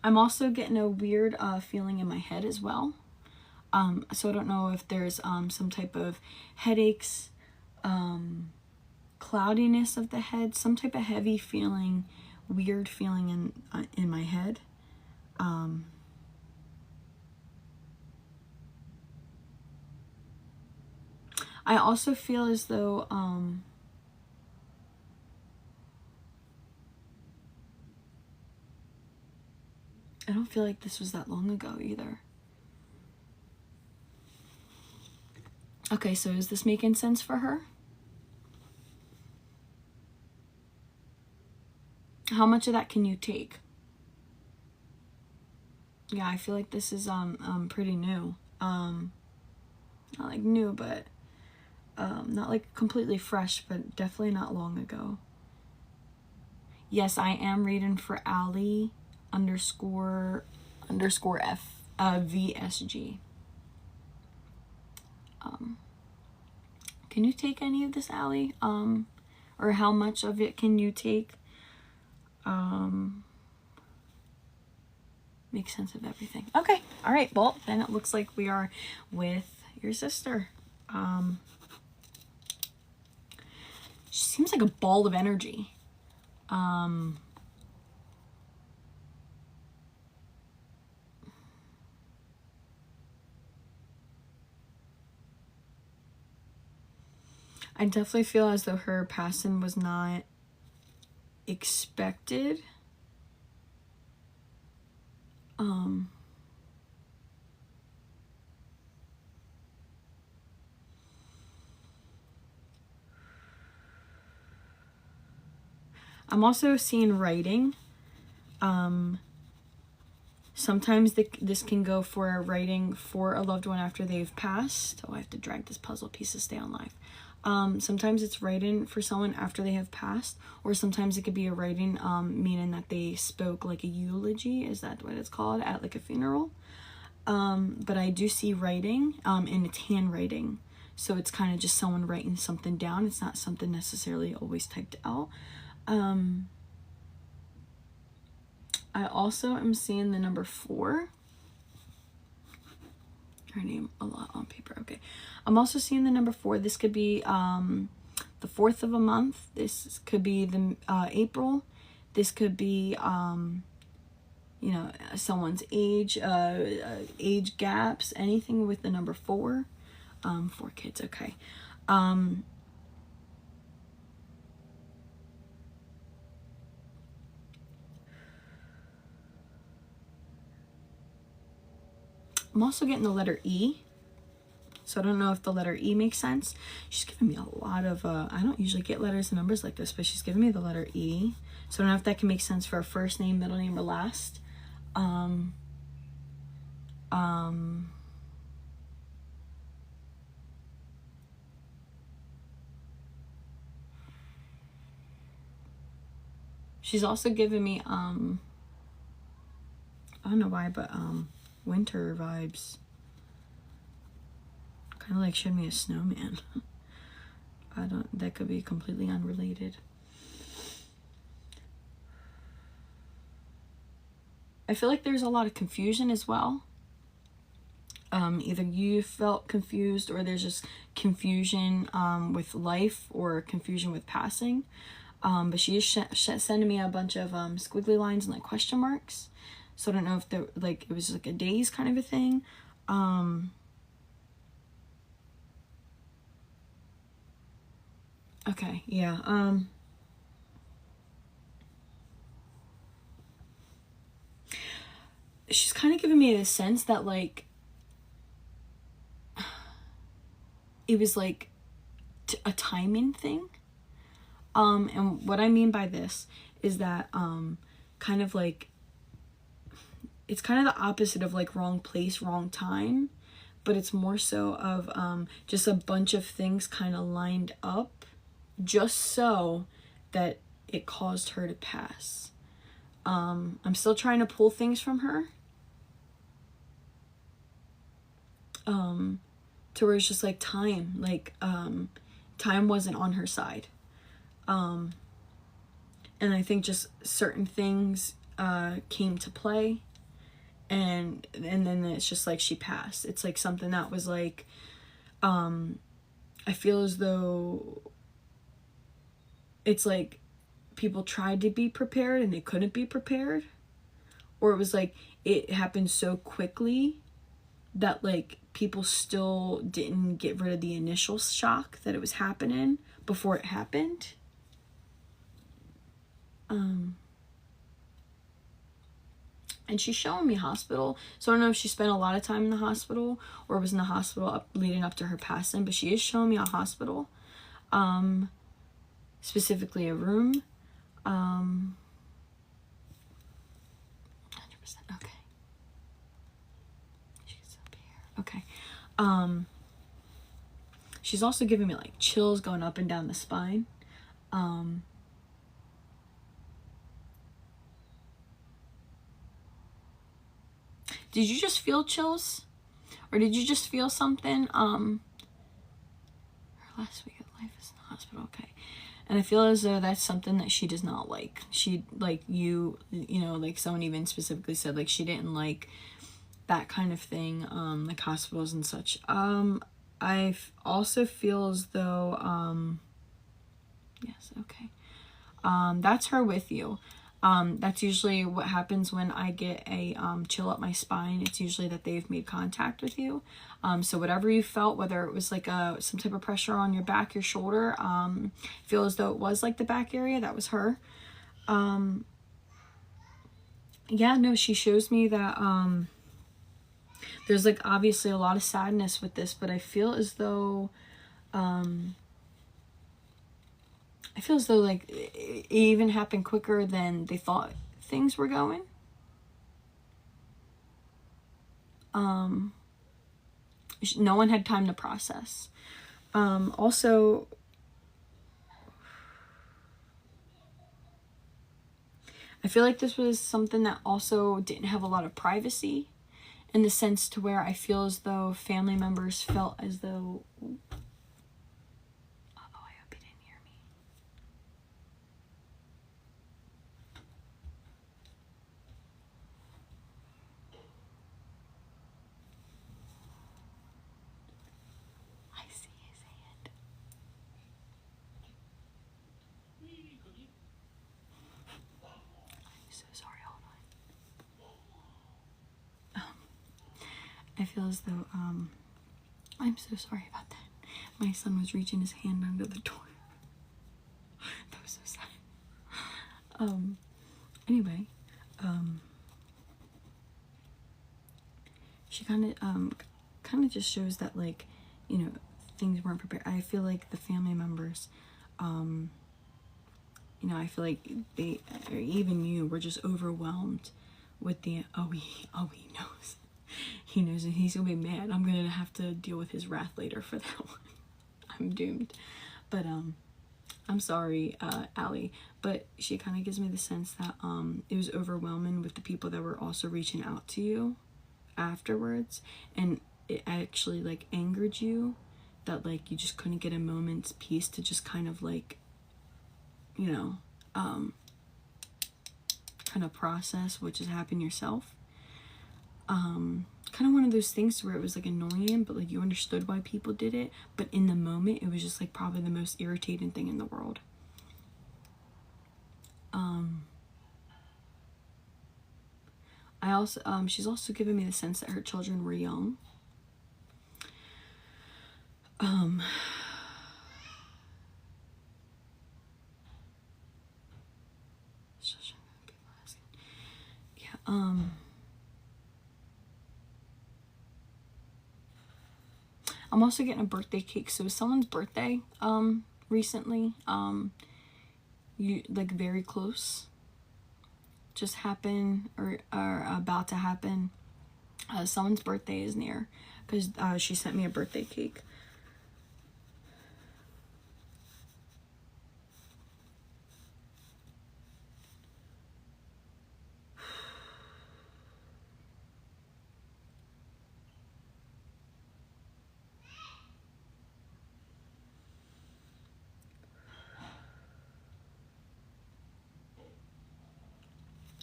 also getting a weird feeling in my head as well. So I don't know if there's some type of headaches, cloudiness of the head, some type of heavy feeling, weird feeling in my head. I also feel as though I don't feel like this was that long ago either. Okay, so is this making sense for her? How much of that can you take? Yeah, I feel like this is pretty new. Not like new, but not like completely fresh, but definitely not long ago. Yes, I am reading for Allie _F VSG. Can you take any of this, Allie? Or how much of it can you take? Make sense of everything. Okay, all right. Well, then it looks like we are with your sister. She seems like a ball of energy. I definitely feel as though her passing was not expected. I'm also seeing writing. Sometimes this can go for writing for a loved one after they've passed. Oh, I have to drag this puzzle piece to stay on live. Sometimes it's writing for someone after they have passed, or sometimes it could be a writing meaning that they spoke like a eulogy, is that what it's called, at like a funeral. But I do see writing, and it's handwriting, so it's kind of just someone writing something down. It's not something necessarily always typed out. I also am seeing the number 4. Her name a lot on paper. Okay. I'm also seeing the number 4. This could be the 4th of a month. This could be the April. This could be you know, someone's age, age gaps, anything with the number 4. 4 kids. Okay. I'm also getting the letter E. So I don't know if the letter E makes sense. She's giving me a lot of, I don't usually get letters and numbers like this, but she's giving me the letter E. So I don't know if that can make sense for a first name, middle name, or last. She's also giving me, I don't know why, but winter vibes. Kind of like showed me a snowman. That could be completely unrelated. I feel like there's a lot of confusion as well. Either you felt confused, or there's just confusion with life, or confusion with passing. But she is sending me a bunch of squiggly lines and like question marks. So I don't know if they're like, it was like a daze kind of a thing. Okay, yeah. She's kind of giving me the sense that like it was like a timing thing. And what I mean by this is that kind of like, it's kind of the opposite of like wrong place, wrong time, but it's more so of just a bunch of things kind of lined up just so that it caused her to pass. I'm still trying to pull things from her. To where it's just like time, like time wasn't on her side. And I think just certain things came to play, and then it's just like she passed. It's like something that was like, I feel as though it's like people tried to be prepared and they couldn't be prepared, or it was like it happened so quickly that like people still didn't get rid of the initial shock that it was happening before it happened. And she's showing me hospital, so I don't know if she spent a lot of time in the hospital or was in the hospital leading up to her passing, but she is showing me a hospital, specifically a room. 100%. Okay. She's up here. Okay. She's also giving me like chills going up and down the spine. Did you just feel chills? Or did you just feel something? Her last week of life is in the hospital, okay. And I feel as though that's something that she does not like. She, like you know, like someone even specifically said, like she didn't like that kind of thing, like hospitals and such. I also feel as though, yes, okay. That's her with you. That's usually what happens when I get a chill up my spine. It's usually that they've made contact with you. So whatever you felt, whether it was like some type of pressure on your back, your shoulder, feel as though it was like the back area, that was her. Yeah, no, she shows me that there's like obviously a lot of sadness with this, but I feel as though like it even happened quicker than they thought things were going. No one had time to process. Also, I feel like this was something that also didn't have a lot of privacy, in the sense to where I feel as though family members felt as though, I hope you didn't hear me. I see his hand. I'm so sorry, hold on. I feel as though, I'm so sorry about that. My son was reaching his hand under the door. That was so sad. Anyway, she kind of just shows that, like, you know, things weren't prepared. I feel like the family members, you know, I feel like they, or even you, were just overwhelmed with the, he knows. He knows, and he's gonna be mad. I'm gonna have to deal with his wrath later for that one. I'm doomed. But I'm sorry, Allie, but she kind of gives me the sense that it was overwhelming with the people that were also reaching out to you afterwards, and it actually like angered you that like you just couldn't get a moment's peace to just kind of like, you know, kind of process what just happened yourself. kind of one of those things where it was like annoying, but like you understood why people did it, but in the moment it was just like probably the most irritating thing in the world. I also she's also given me the sense that her children were young. Yeah, I'm also getting a birthday cake. So it was someone's birthday recently, you like very close, just happened or about to happen. Someone's birthday is near, because she sent me a birthday cake.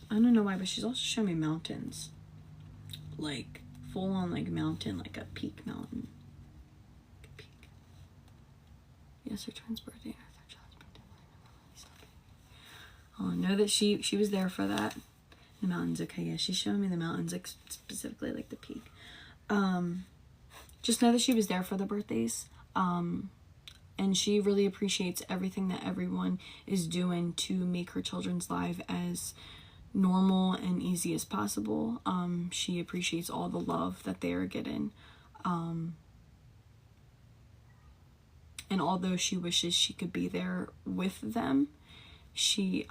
I don't know why, but she's also showing me mountains, like full on like mountain, like a peak mountain. Peak. Yes, her twins' birthday. Oh, know that she was there for that. The mountains, okay, yeah, she's showing me the mountains, like specifically like the peak. Just know that she was there for the birthdays. And she really appreciates everything that everyone is doing to make her children's life as normal and easy as possible. She appreciates all the love that they are getting. And although she wishes she could be there with them, she's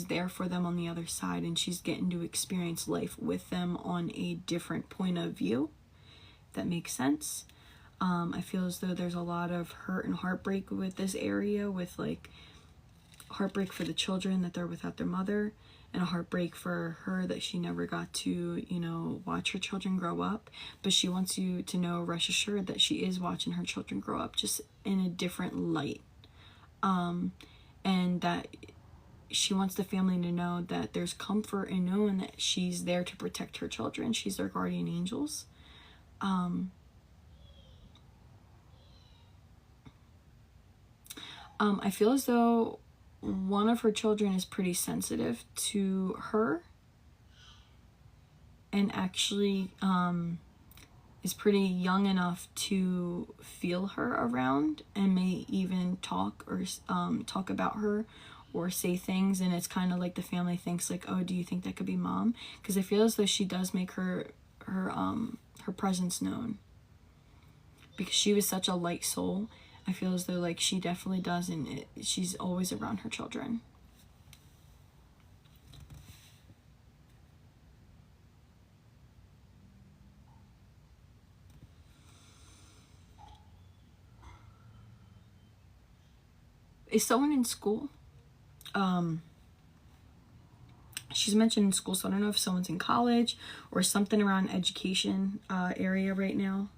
there for them on the other side, and she's getting to experience life with them on a different point of view, if that makes sense. I feel as though there's a lot of hurt and heartbreak with this area, with like heartbreak for the children that they're without their mother, and a heartbreak for her that she never got to, you know, watch her children grow up. But she wants you to know, rest assured, that she is watching her children grow up, just in a different light. And that she wants the family to know that there's comfort in knowing that she's there to protect her children. She's their guardian angels. I feel as though one of her children is pretty sensitive to her, and actually is pretty young enough to feel her around, and may even talk or talk about her or say things. And it's kind of like the family thinks like, oh, do you think that could be mom? Because I feel as though she does make her presence known, because she was such a light soul. I feel as though like she definitely does, and she's always around her children. Is someone in school? She's mentioned in school, so I don't know if someone's in college or something around education area right now.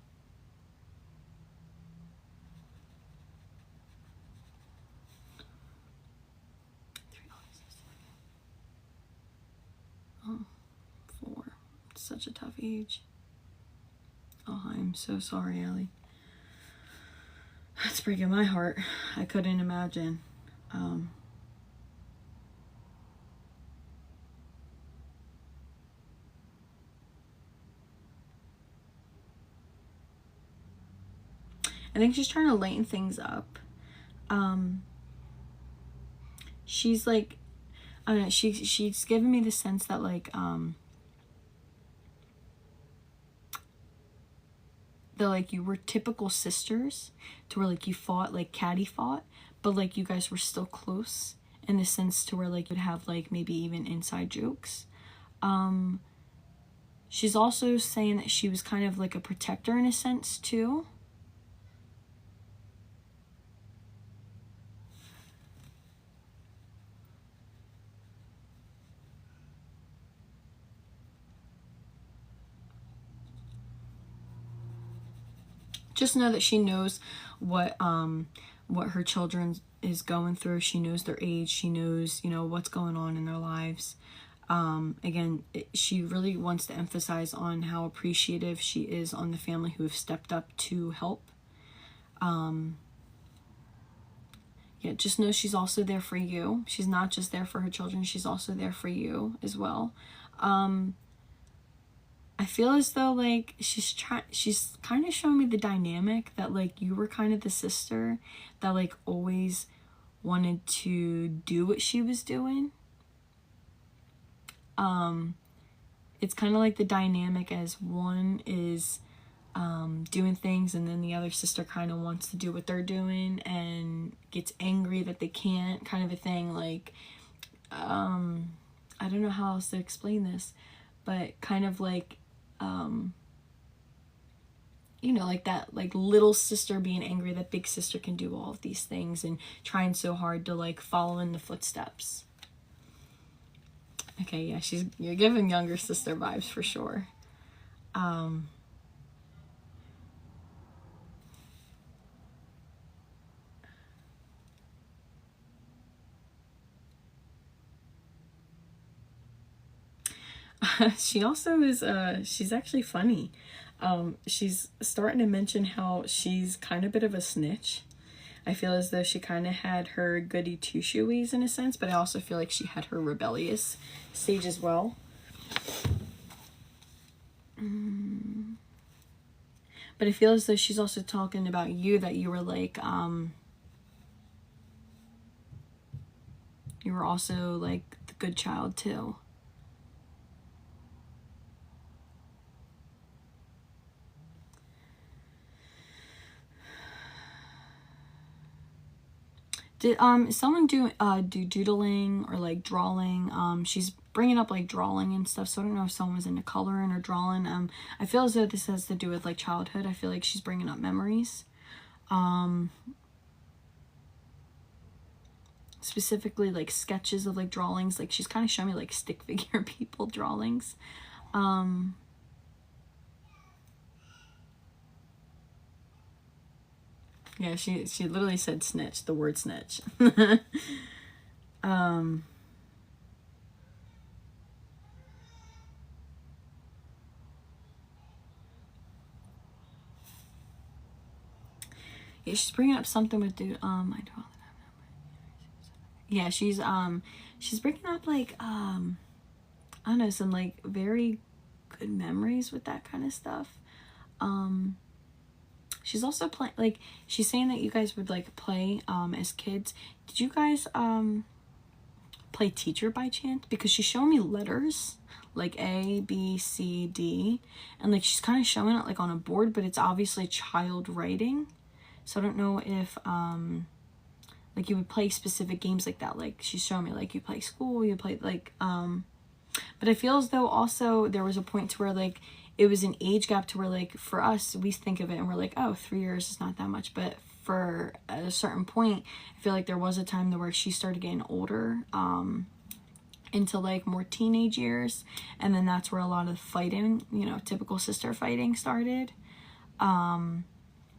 Oh, 4. It's such a tough age. Oh, I'm so sorry, Ellie. That's breaking my heart. I couldn't imagine. I think she's trying to lighten things up. She's like, I don't know, she's given me the sense that like, that like you were typical sisters, to where like you fought like Caddy fought, but like you guys were still close in the sense to where like you'd have like maybe even inside jokes. She's also saying that she was kind of like a protector in a sense too. Just know that she knows what her children is going through. She knows their age. She knows, you know, what's going on in their lives. Again, she really wants to emphasize on how appreciative she is on the family who have stepped up to help. Yeah, just know she's also there for you. She's not just there for her children, she's also there for you as well. I feel as though like she's kind of showing me the dynamic that like you were kind of the sister that like always wanted to do what she was doing. It's kind of like the dynamic as one is doing things and then the other sister kind of wants to do what they're doing and gets angry that they can't, kind of a thing. Like I don't know how else to explain this, but kind of like you know, like that, like little sister being angry that big sister can do all of these things and trying so hard to like follow in the footsteps. Okay, yeah, you're giving younger sister vibes for sure. She also is she's actually funny. She's starting to mention how she's kind of a bit of a snitch. I feel as though she kind of had her goody two shoeies in a sense, but I also feel like she had her rebellious stage as well. But I feel as though she's also talking about you, that you were like you were also like the good child too. Did someone do doodling or like drawing? She's bringing up like drawing and stuff, so I don't know if someone was into coloring or drawing. I feel as though this has to do with like childhood. I feel like she's bringing up memories. Specifically like sketches of like drawings. Like she's kind of showing me like stick figure people drawings. Yeah, she literally said snitch, the word snitch. Yeah, she's bringing up something with dude. I don't. Yeah, she's bringing up like I don't know, some like very good memories with that kind of stuff. She's also playing, like, she's saying that you guys would like play as kids. Did you guys play teacher by chance? Because she's showing me letters like A, B, C, D, and like she's kind of showing it like on a board, but it's obviously child writing. So I don't know if like you would play specific games like that. Like she's showing me like you play school, you play like but I feel as though also there was a point to where like it was an age gap to where like for us we think of it and we're like, oh, 3 years is not that much, but for at a certain point I feel like there was a time where she started getting older into like more teenage years, and then that's where a lot of fighting, you know, typical sister fighting started.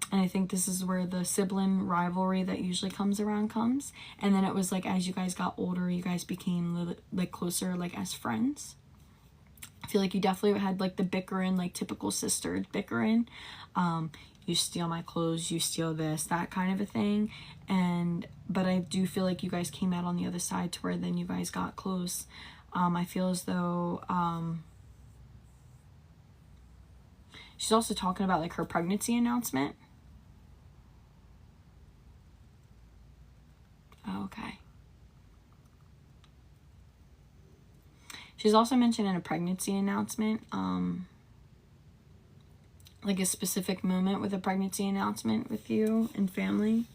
And I think this is where the sibling rivalry that usually comes. And then it was like as you guys got older, you guys became like closer like as friends. I feel like you definitely had like the bickering, like typical sister bickering. You steal my clothes, you steal this, that kind of a thing. But I do feel like you guys came out on the other side to where then you guys got close. I feel as though she's also talking about like her pregnancy announcement. Okay. She's also mentioned in a pregnancy announcement, like a specific moment with a pregnancy announcement with you and family.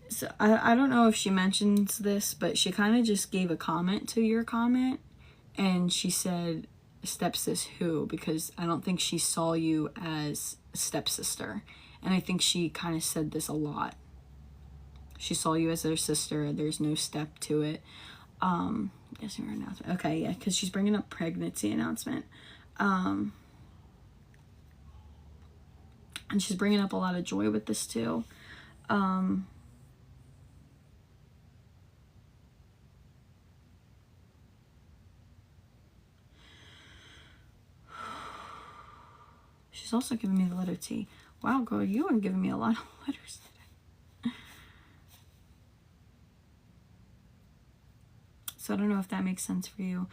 So I don't know if she mentions this, but she kind of just gave a comment to your comment, and she said stepsis who, because I don't think she saw you as a stepsister, and I think she kind of said this a lot. She saw you as their sister. There's no step to it. Guessing her announcement. Okay, yeah, because she's bringing up pregnancy announcement. And she's bringing up a lot of joy with this too. She's also giving me the letter T. Wow, girl, you are giving me a lot of letters today. So I don't know if that makes sense for you.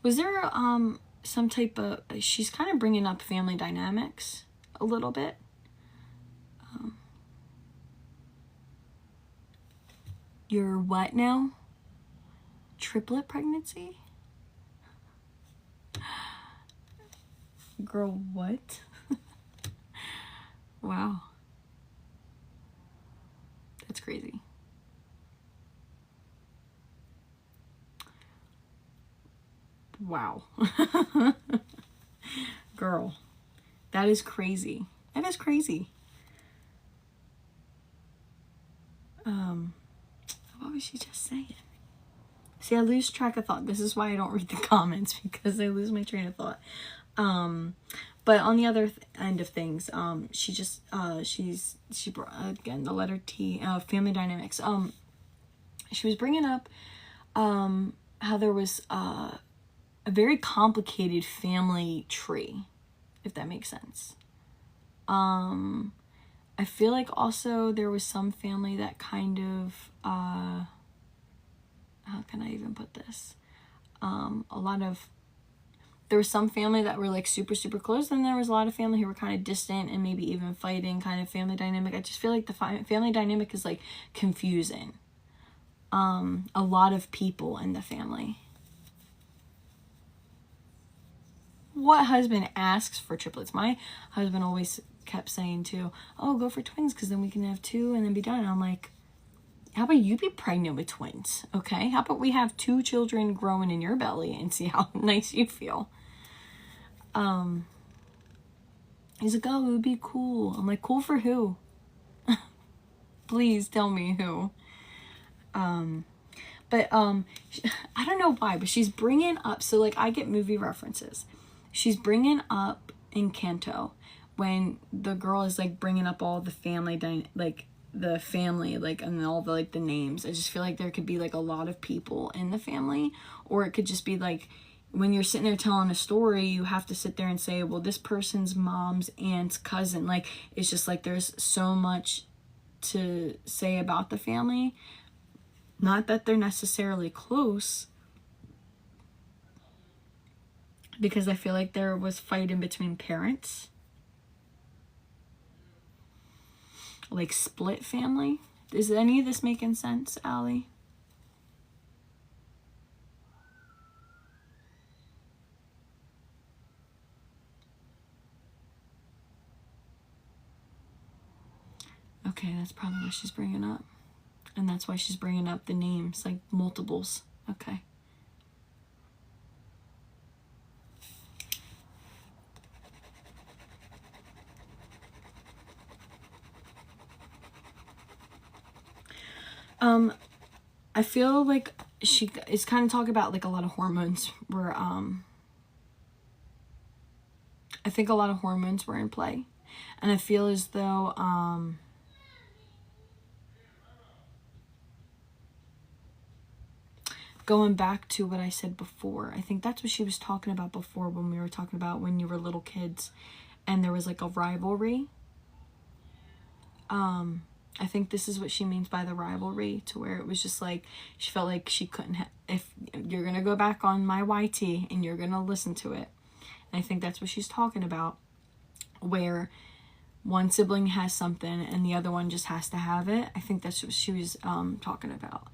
Was there some type of, she's kind of bringing up family dynamics a little bit. You're what now? Triplet pregnancy? Girl, what? Wow. That's crazy. Wow. Girl, that is crazy. That is crazy. What was she just saying? See, I lose track of thought. This is why I don't read the comments, because I lose my train of thought. But on the other end of things, she brought, again, the letter T, family dynamics. She was bringing up how there was a very complicated family tree, if that makes sense. I feel like also there was some family that kind of, how can I even put this? There was some family that were like super, super close, and there was a lot of family who were kind of distant and maybe even fighting, kind of family dynamic. I just feel like the family dynamic is like confusing. A lot of people in the family. What husband asks for triplets? My husband always kept saying too, oh, go for twins because then we can have two and then be done. And I'm like, how about you be pregnant with twins? Okay, how about we have 2 children growing in your belly and see how nice you feel? He's like, oh, it would be cool. I'm like, cool for who? Please tell me who. But I don't know why, but she's bringing up, so like I get movie references. She's bringing up Encanto when the girl is like bringing up all the family, and all the like the names. I just feel like there could be like a lot of people in the family, or it could just be like when you're sitting there telling a story, you have to sit there and say, well, this person's mom's aunt's cousin. Like, it's just like there's so much to say about the family. Not that they're necessarily close, because I feel like there was fighting between parents. Like split family. Is any of this making sense, Allie? Okay, that's probably what she's bringing up. And that's why she's bringing up the names, like multiples. Okay. I feel like she is kind of talking about like a lot of hormones were, I think a lot of hormones were in play. And I feel as though, going back to what I said before, I think that's what she was talking about before when we were talking about when you were little kids and there was like a rivalry. I think this is what she means by the rivalry, to where it was just like she felt like she couldn't if you're gonna go back on my YT and you're gonna listen to it, and I think that's what she's talking about, where one sibling has something and the other one just has to have it. I think that's what she was talking about,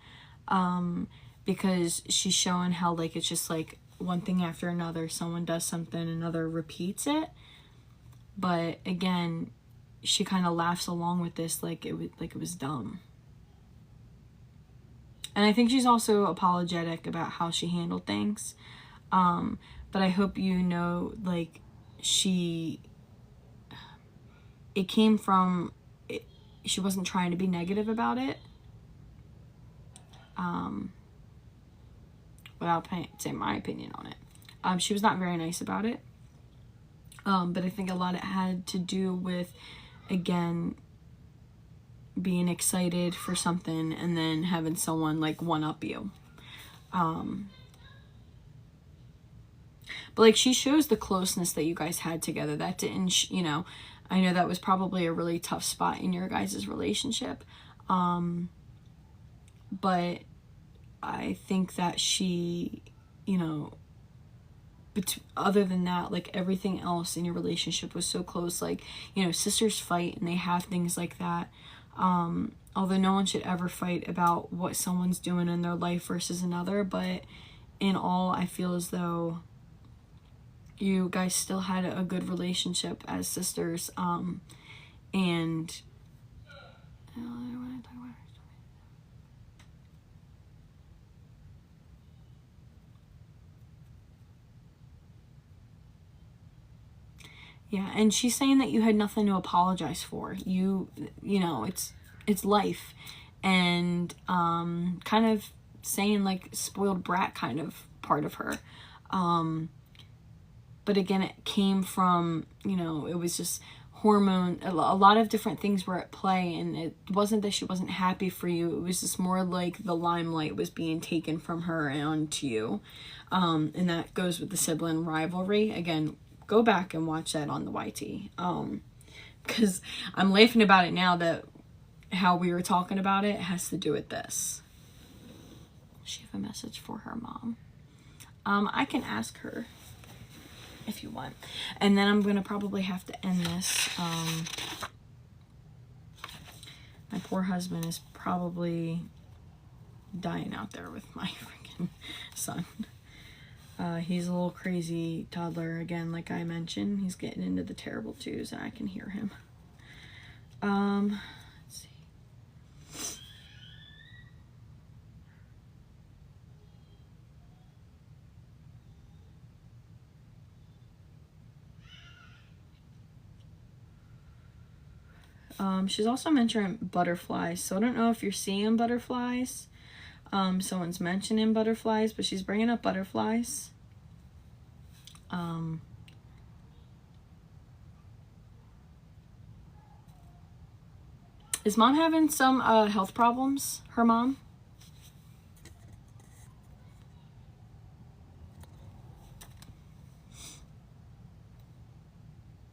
because she's showing how like it's just like one thing after another, someone does something, another repeats it. But again, she kind of laughs along with this like it was dumb. And I think she's also apologetic about how she handled things. But I hope you know, like, it came from, she wasn't trying to be negative about it. Without saying my opinion on it. She was not very nice about it. But I think a lot of it had to do with, again, being excited for something and then having someone like one up you. But like, she shows the closeness that you guys had together. That didn't, you know, I know that was probably a really tough spot in your guys' relationship. But I think that she, you know, but other than that, like, everything else in your relationship was so close. Like, you know, sisters fight and they have things like that. Although no one should ever fight about what someone's doing in their life versus another, but in all, I feel as though you guys still had a good relationship as sisters. And yeah, and she's saying that you had nothing to apologize for. You know, it's life. And kind of saying like spoiled brat kind of part of her. But again, it came from, you know, it was just hormone, a lot of different things were at play, and it wasn't that she wasn't happy for you. It was just more like the limelight was being taken from her and onto you. And that goes with the sibling rivalry. Again, go back and watch that on the YT. Because I'm laughing about it now that how we were talking about it has to do with this. She have a message for her mom. I can ask her if you want. And then I'm gonna probably have to end this. My poor husband is probably dying out there with my freaking son. He's a little crazy toddler again, like I mentioned. He's getting into the terrible twos and I can hear him. Let's see. She's also mentioning butterflies. So I don't know if you're seeing butterflies. Someone's mentioning butterflies, but she's bringing up butterflies. Is mom having some health problems? Her mom?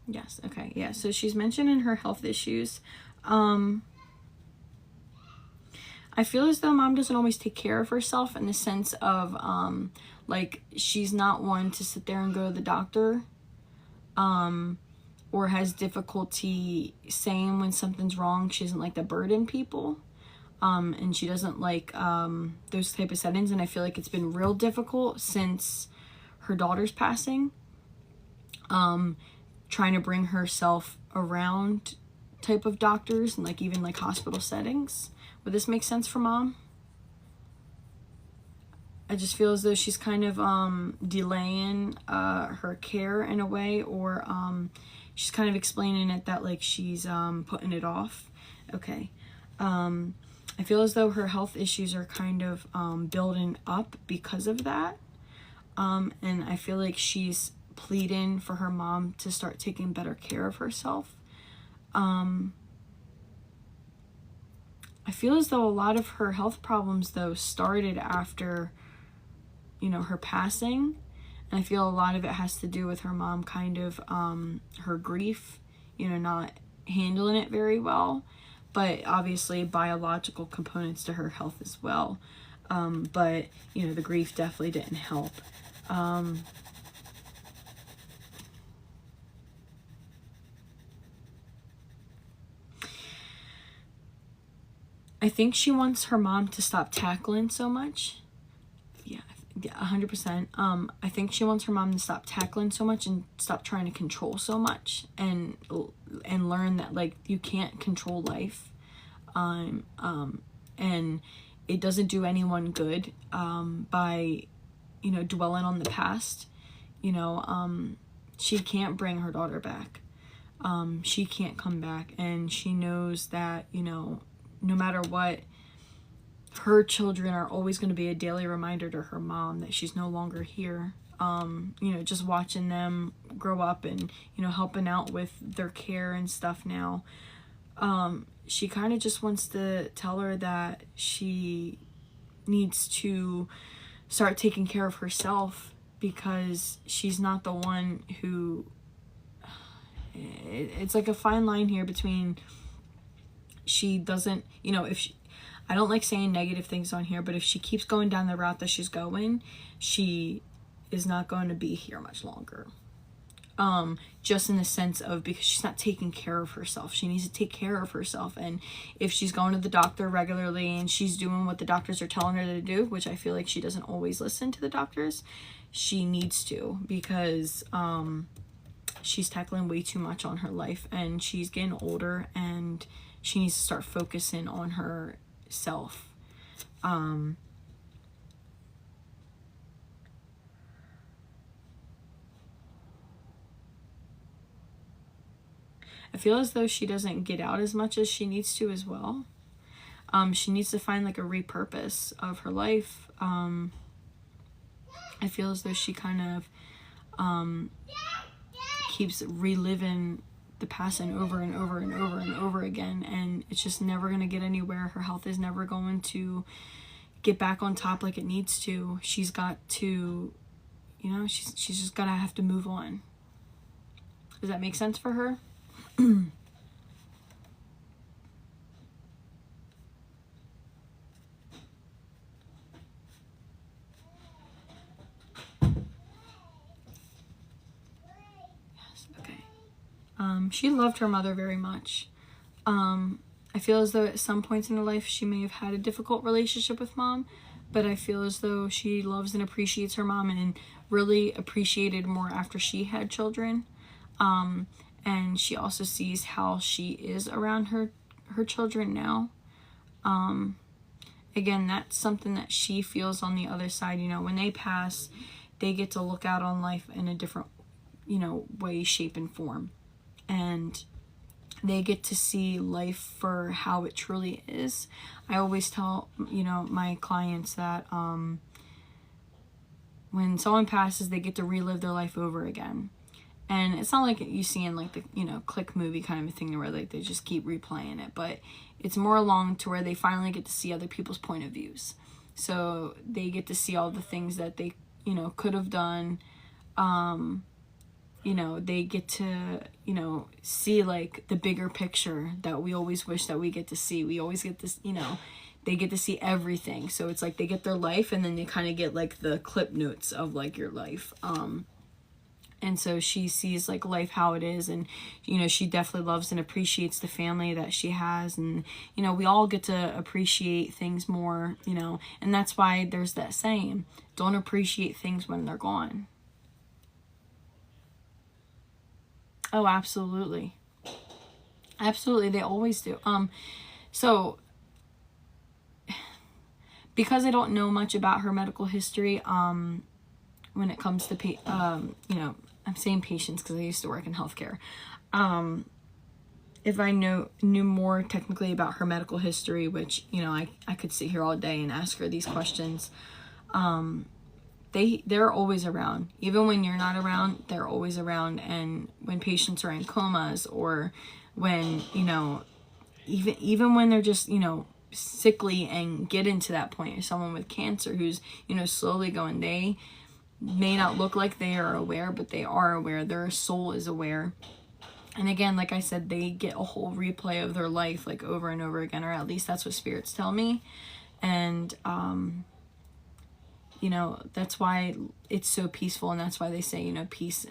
Yes, okay, yeah. So she's mentioning her health issues. I feel as though mom doesn't always take care of herself in the sense of, like, she's not one to sit there and go to the doctor, or has difficulty saying when something's wrong. She doesn't like to burden people, and she doesn't like, those type of settings, and I feel like it's been real difficult since her daughter's passing, trying to bring herself around type of doctors and like even like hospital settings. Would this make sense for mom? I just feel as though she's kind of delaying her care in a way, or she's kind of explaining it that like she's putting it off. Okay. I feel as though her health issues are kind of building up because of that. And I feel like she's pleading for her mom to start taking better care of herself. I feel as though a lot of her health problems though started after, you know, her passing, and I feel a lot of it has to do with her mom kind of her grief, you know, not handling it very well, but obviously biological components to her health as well. But you know, the grief definitely didn't help. I think she wants her mom to stop tackling so much. Yeah, 100%. I think she wants her mom to stop tackling so much and stop trying to control so much, and learn that like you can't control life. And it doesn't do anyone good by, you know, dwelling on the past. You know, she can't bring her daughter back. She can't come back, and she knows that, you know, no matter what, her children are always going to be a daily reminder to her mom that she's no longer here. You know, just watching them grow up and, you know, helping out with their care and stuff now. She kind of just wants to tell her that she needs to start taking care of herself, because she's not the one who, it's like a fine line here between, she doesn't, you know, if she, I don't like saying negative things on here, but if she keeps going down the route that she's going, she is not going to be here much longer. Just in the sense of, because she's not taking care of herself. She needs to take care of herself. And if she's going to the doctor regularly and she's doing what the doctors are telling her to do, which I feel like she doesn't always listen to the doctors, she needs to, because she's tackling way too much on her life, and she's getting older, and she needs to start focusing on herself. I feel as though she doesn't get out as much as she needs to as well. She needs to find like a repurpose of her life. I feel as though she kind of keeps reliving the past and over and over and over and over again, and it's just never going to get anywhere. Her health is never going to get back on top like it needs to. She's got to, you know, she's just gotta have to move on. Does that make sense for her? She loved her mother very much. I feel as though at some points in her life she may have had a difficult relationship with mom, but I feel as though she loves and appreciates her mom, and really appreciated more after she had children. And she also sees how she is around her children now. Again, that's something that she feels on the other side. You know, when they pass, they get to look out on life in a different, you know, way, shape, and form. And they get to see life for how it truly is. I always tell, you know, my clients that when someone passes, they get to relive their life over again. And it's not like you see in like the, you know, Click movie kind of a thing where like they just keep replaying it, but it's more along to where they finally get to see other people's point of views. So they get to see all the things that they, you know, could have done. You know, they get to, you know, see like the bigger picture that we always wish that we get to see. We always get this, you know, they get to see everything. So it's like they get their life, and then they kind of get like the clip notes of like your life. And so she sees like life how it is, and, you know, she definitely loves and appreciates the family that she has. And, you know, we all get to appreciate things more, you know, and that's why there's that saying, don't appreciate things when they're gone. Oh, absolutely. Absolutely. They always do. So because I don't know much about her medical history, when it comes to, you know, I'm saying patients because I used to work in healthcare. If I knew more technically about her medical history, which, you know, I could sit here all day and ask her these questions. They're always around. Even when you're not around, they're always around. And when patients are in comas, or when, you know, even when they're just, you know, sickly and get into that point, or someone with cancer who's, you know, slowly going, they may not look like they are aware, but they are aware. Their soul is aware. And again, like I said, they get a whole replay of their life like over and over again, or at least that's what spirits tell me. And you know, that's why it's so peaceful, and that's why they say, you know, peace.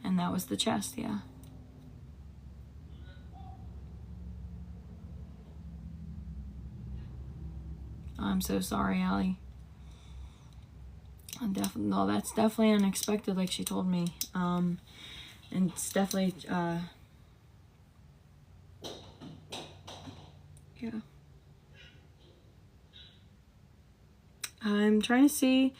And that was the chest, yeah. I'm so sorry, Allie. No, that's definitely unexpected, like she told me. And it's definitely Yeah. I'm trying to see.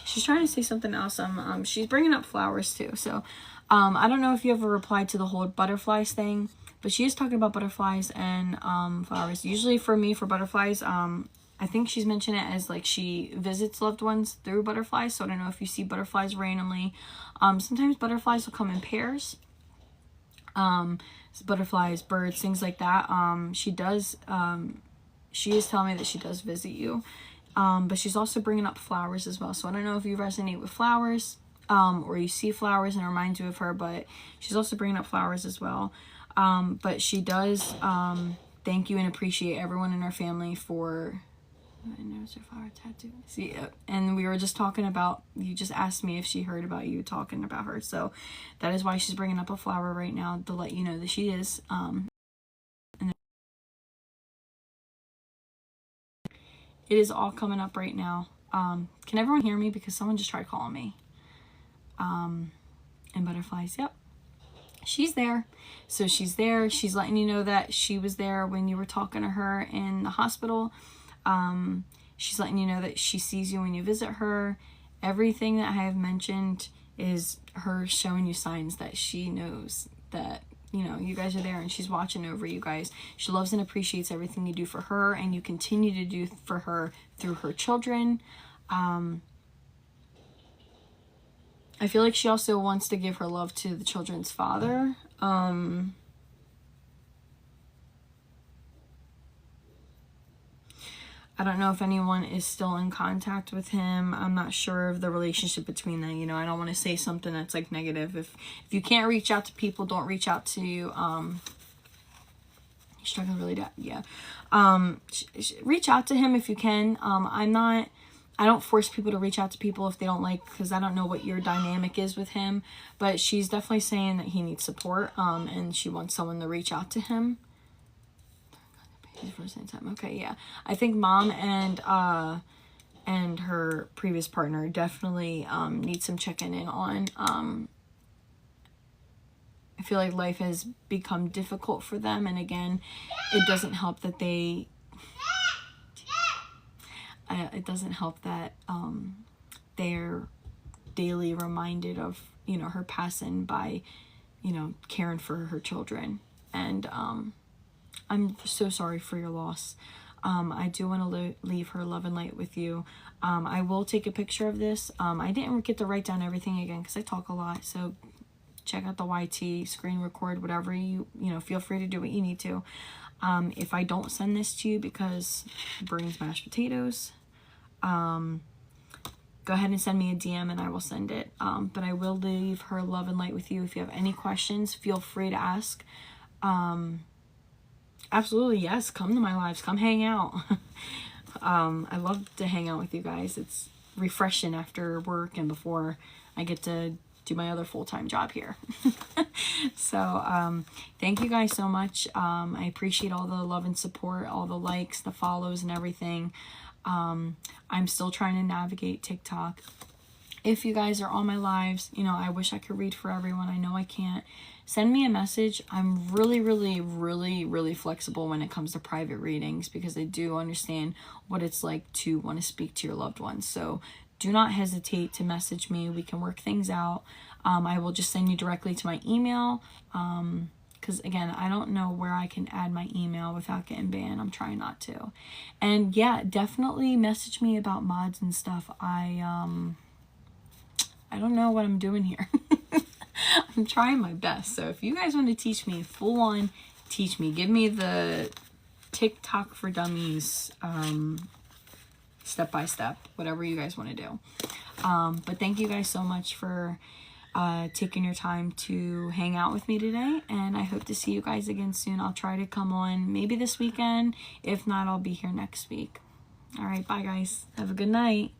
She's trying to say something else. She's bringing up flowers too. So, I don't know if you ever replied to the whole butterflies thing, but she is talking about butterflies and flowers. Usually for me, for butterflies, I think she's mentioned it as like she visits loved ones through butterflies. So I don't know if you see butterflies randomly. Sometimes butterflies will come in pairs. Butterflies, birds, things like that. She does. She is telling me that she does visit you. But she's also bringing up flowers as well. So I don't know if you resonate with flowers, or you see flowers and it reminds you of her, but she's also bringing up flowers as well. But she does thank you and appreciate everyone in her family for... I noticed her flower tattoo. See, and we were just talking about... You just asked me if she heard about you talking about her. So that is why she's bringing up a flower right now, to let you know that she is. It is all coming up right now. Can everyone hear me? Because someone just tried calling me. And butterflies, yep. She's there. So she's there. She's letting you know that she was there when you were talking to her in the hospital. She's letting you know that she sees you when you visit her. Everything that I have mentioned is her showing you signs that she knows that, you know, you guys are there and she's watching over you guys. She loves and appreciates everything you do for her and you continue to do for her through her children. I feel like she also wants to give her love to the children's father. I don't know if anyone is still in contact with him. I'm not sure of the relationship between them. You know, I don't want to say something that's like negative. If you can't reach out to people, don't reach out to you. Struggling really bad. Yeah. Reach out to him if you can. I don't force people to reach out to people if they don't like, because I don't know what your dynamic is with him, but she's definitely saying that he needs support, and she wants someone to reach out to him. Okay, yeah. I think mom and her previous partner definitely need some checking in on. I feel like life has become difficult for them, and again, it doesn't help that they're daily reminded of, you know, her passing by, you know, caring for her children. And I'm so sorry for your loss. I do want to leave her love and light with you. I will take a picture of this. I didn't get to write down everything again because I talk a lot. So check out the YT, screen record, whatever you know, feel free to do what you need to. If I don't send this to you because Brains mashed potatoes, go ahead and send me a DM and I will send it. But I will leave her love and light with you. If you have any questions, feel free to ask. Absolutely, yes. Come to my lives. Come hang out. I love to hang out with you guys. It's refreshing after work and before I get to do my other full-time job here. So, thank you guys so much. I appreciate all the love and support, all the likes, the follows, and everything. I'm still trying to navigate TikTok. If you guys are on my lives, you know, I wish I could read for everyone. I know I can't. Send me a message. I'm really flexible when it comes to private readings because I do understand what it's like to want to speak to your loved ones. So do not hesitate to message me. We can work things out. I will just send you directly to my email. Because again, I don't know where I can add my email without getting banned. I'm trying not to. And yeah, definitely message me about mods and stuff. I don't know what I'm doing here. I'm trying my best. So if you guys want to teach me, full on teach me. Give me the TikTok for Dummies step by step, whatever you guys want to do. But thank you guys so much for taking your time to hang out with me today, and I hope to see you guys again soon. I'll try to come on maybe this weekend. If not, I'll be here next week. All right, bye guys. Have a good night.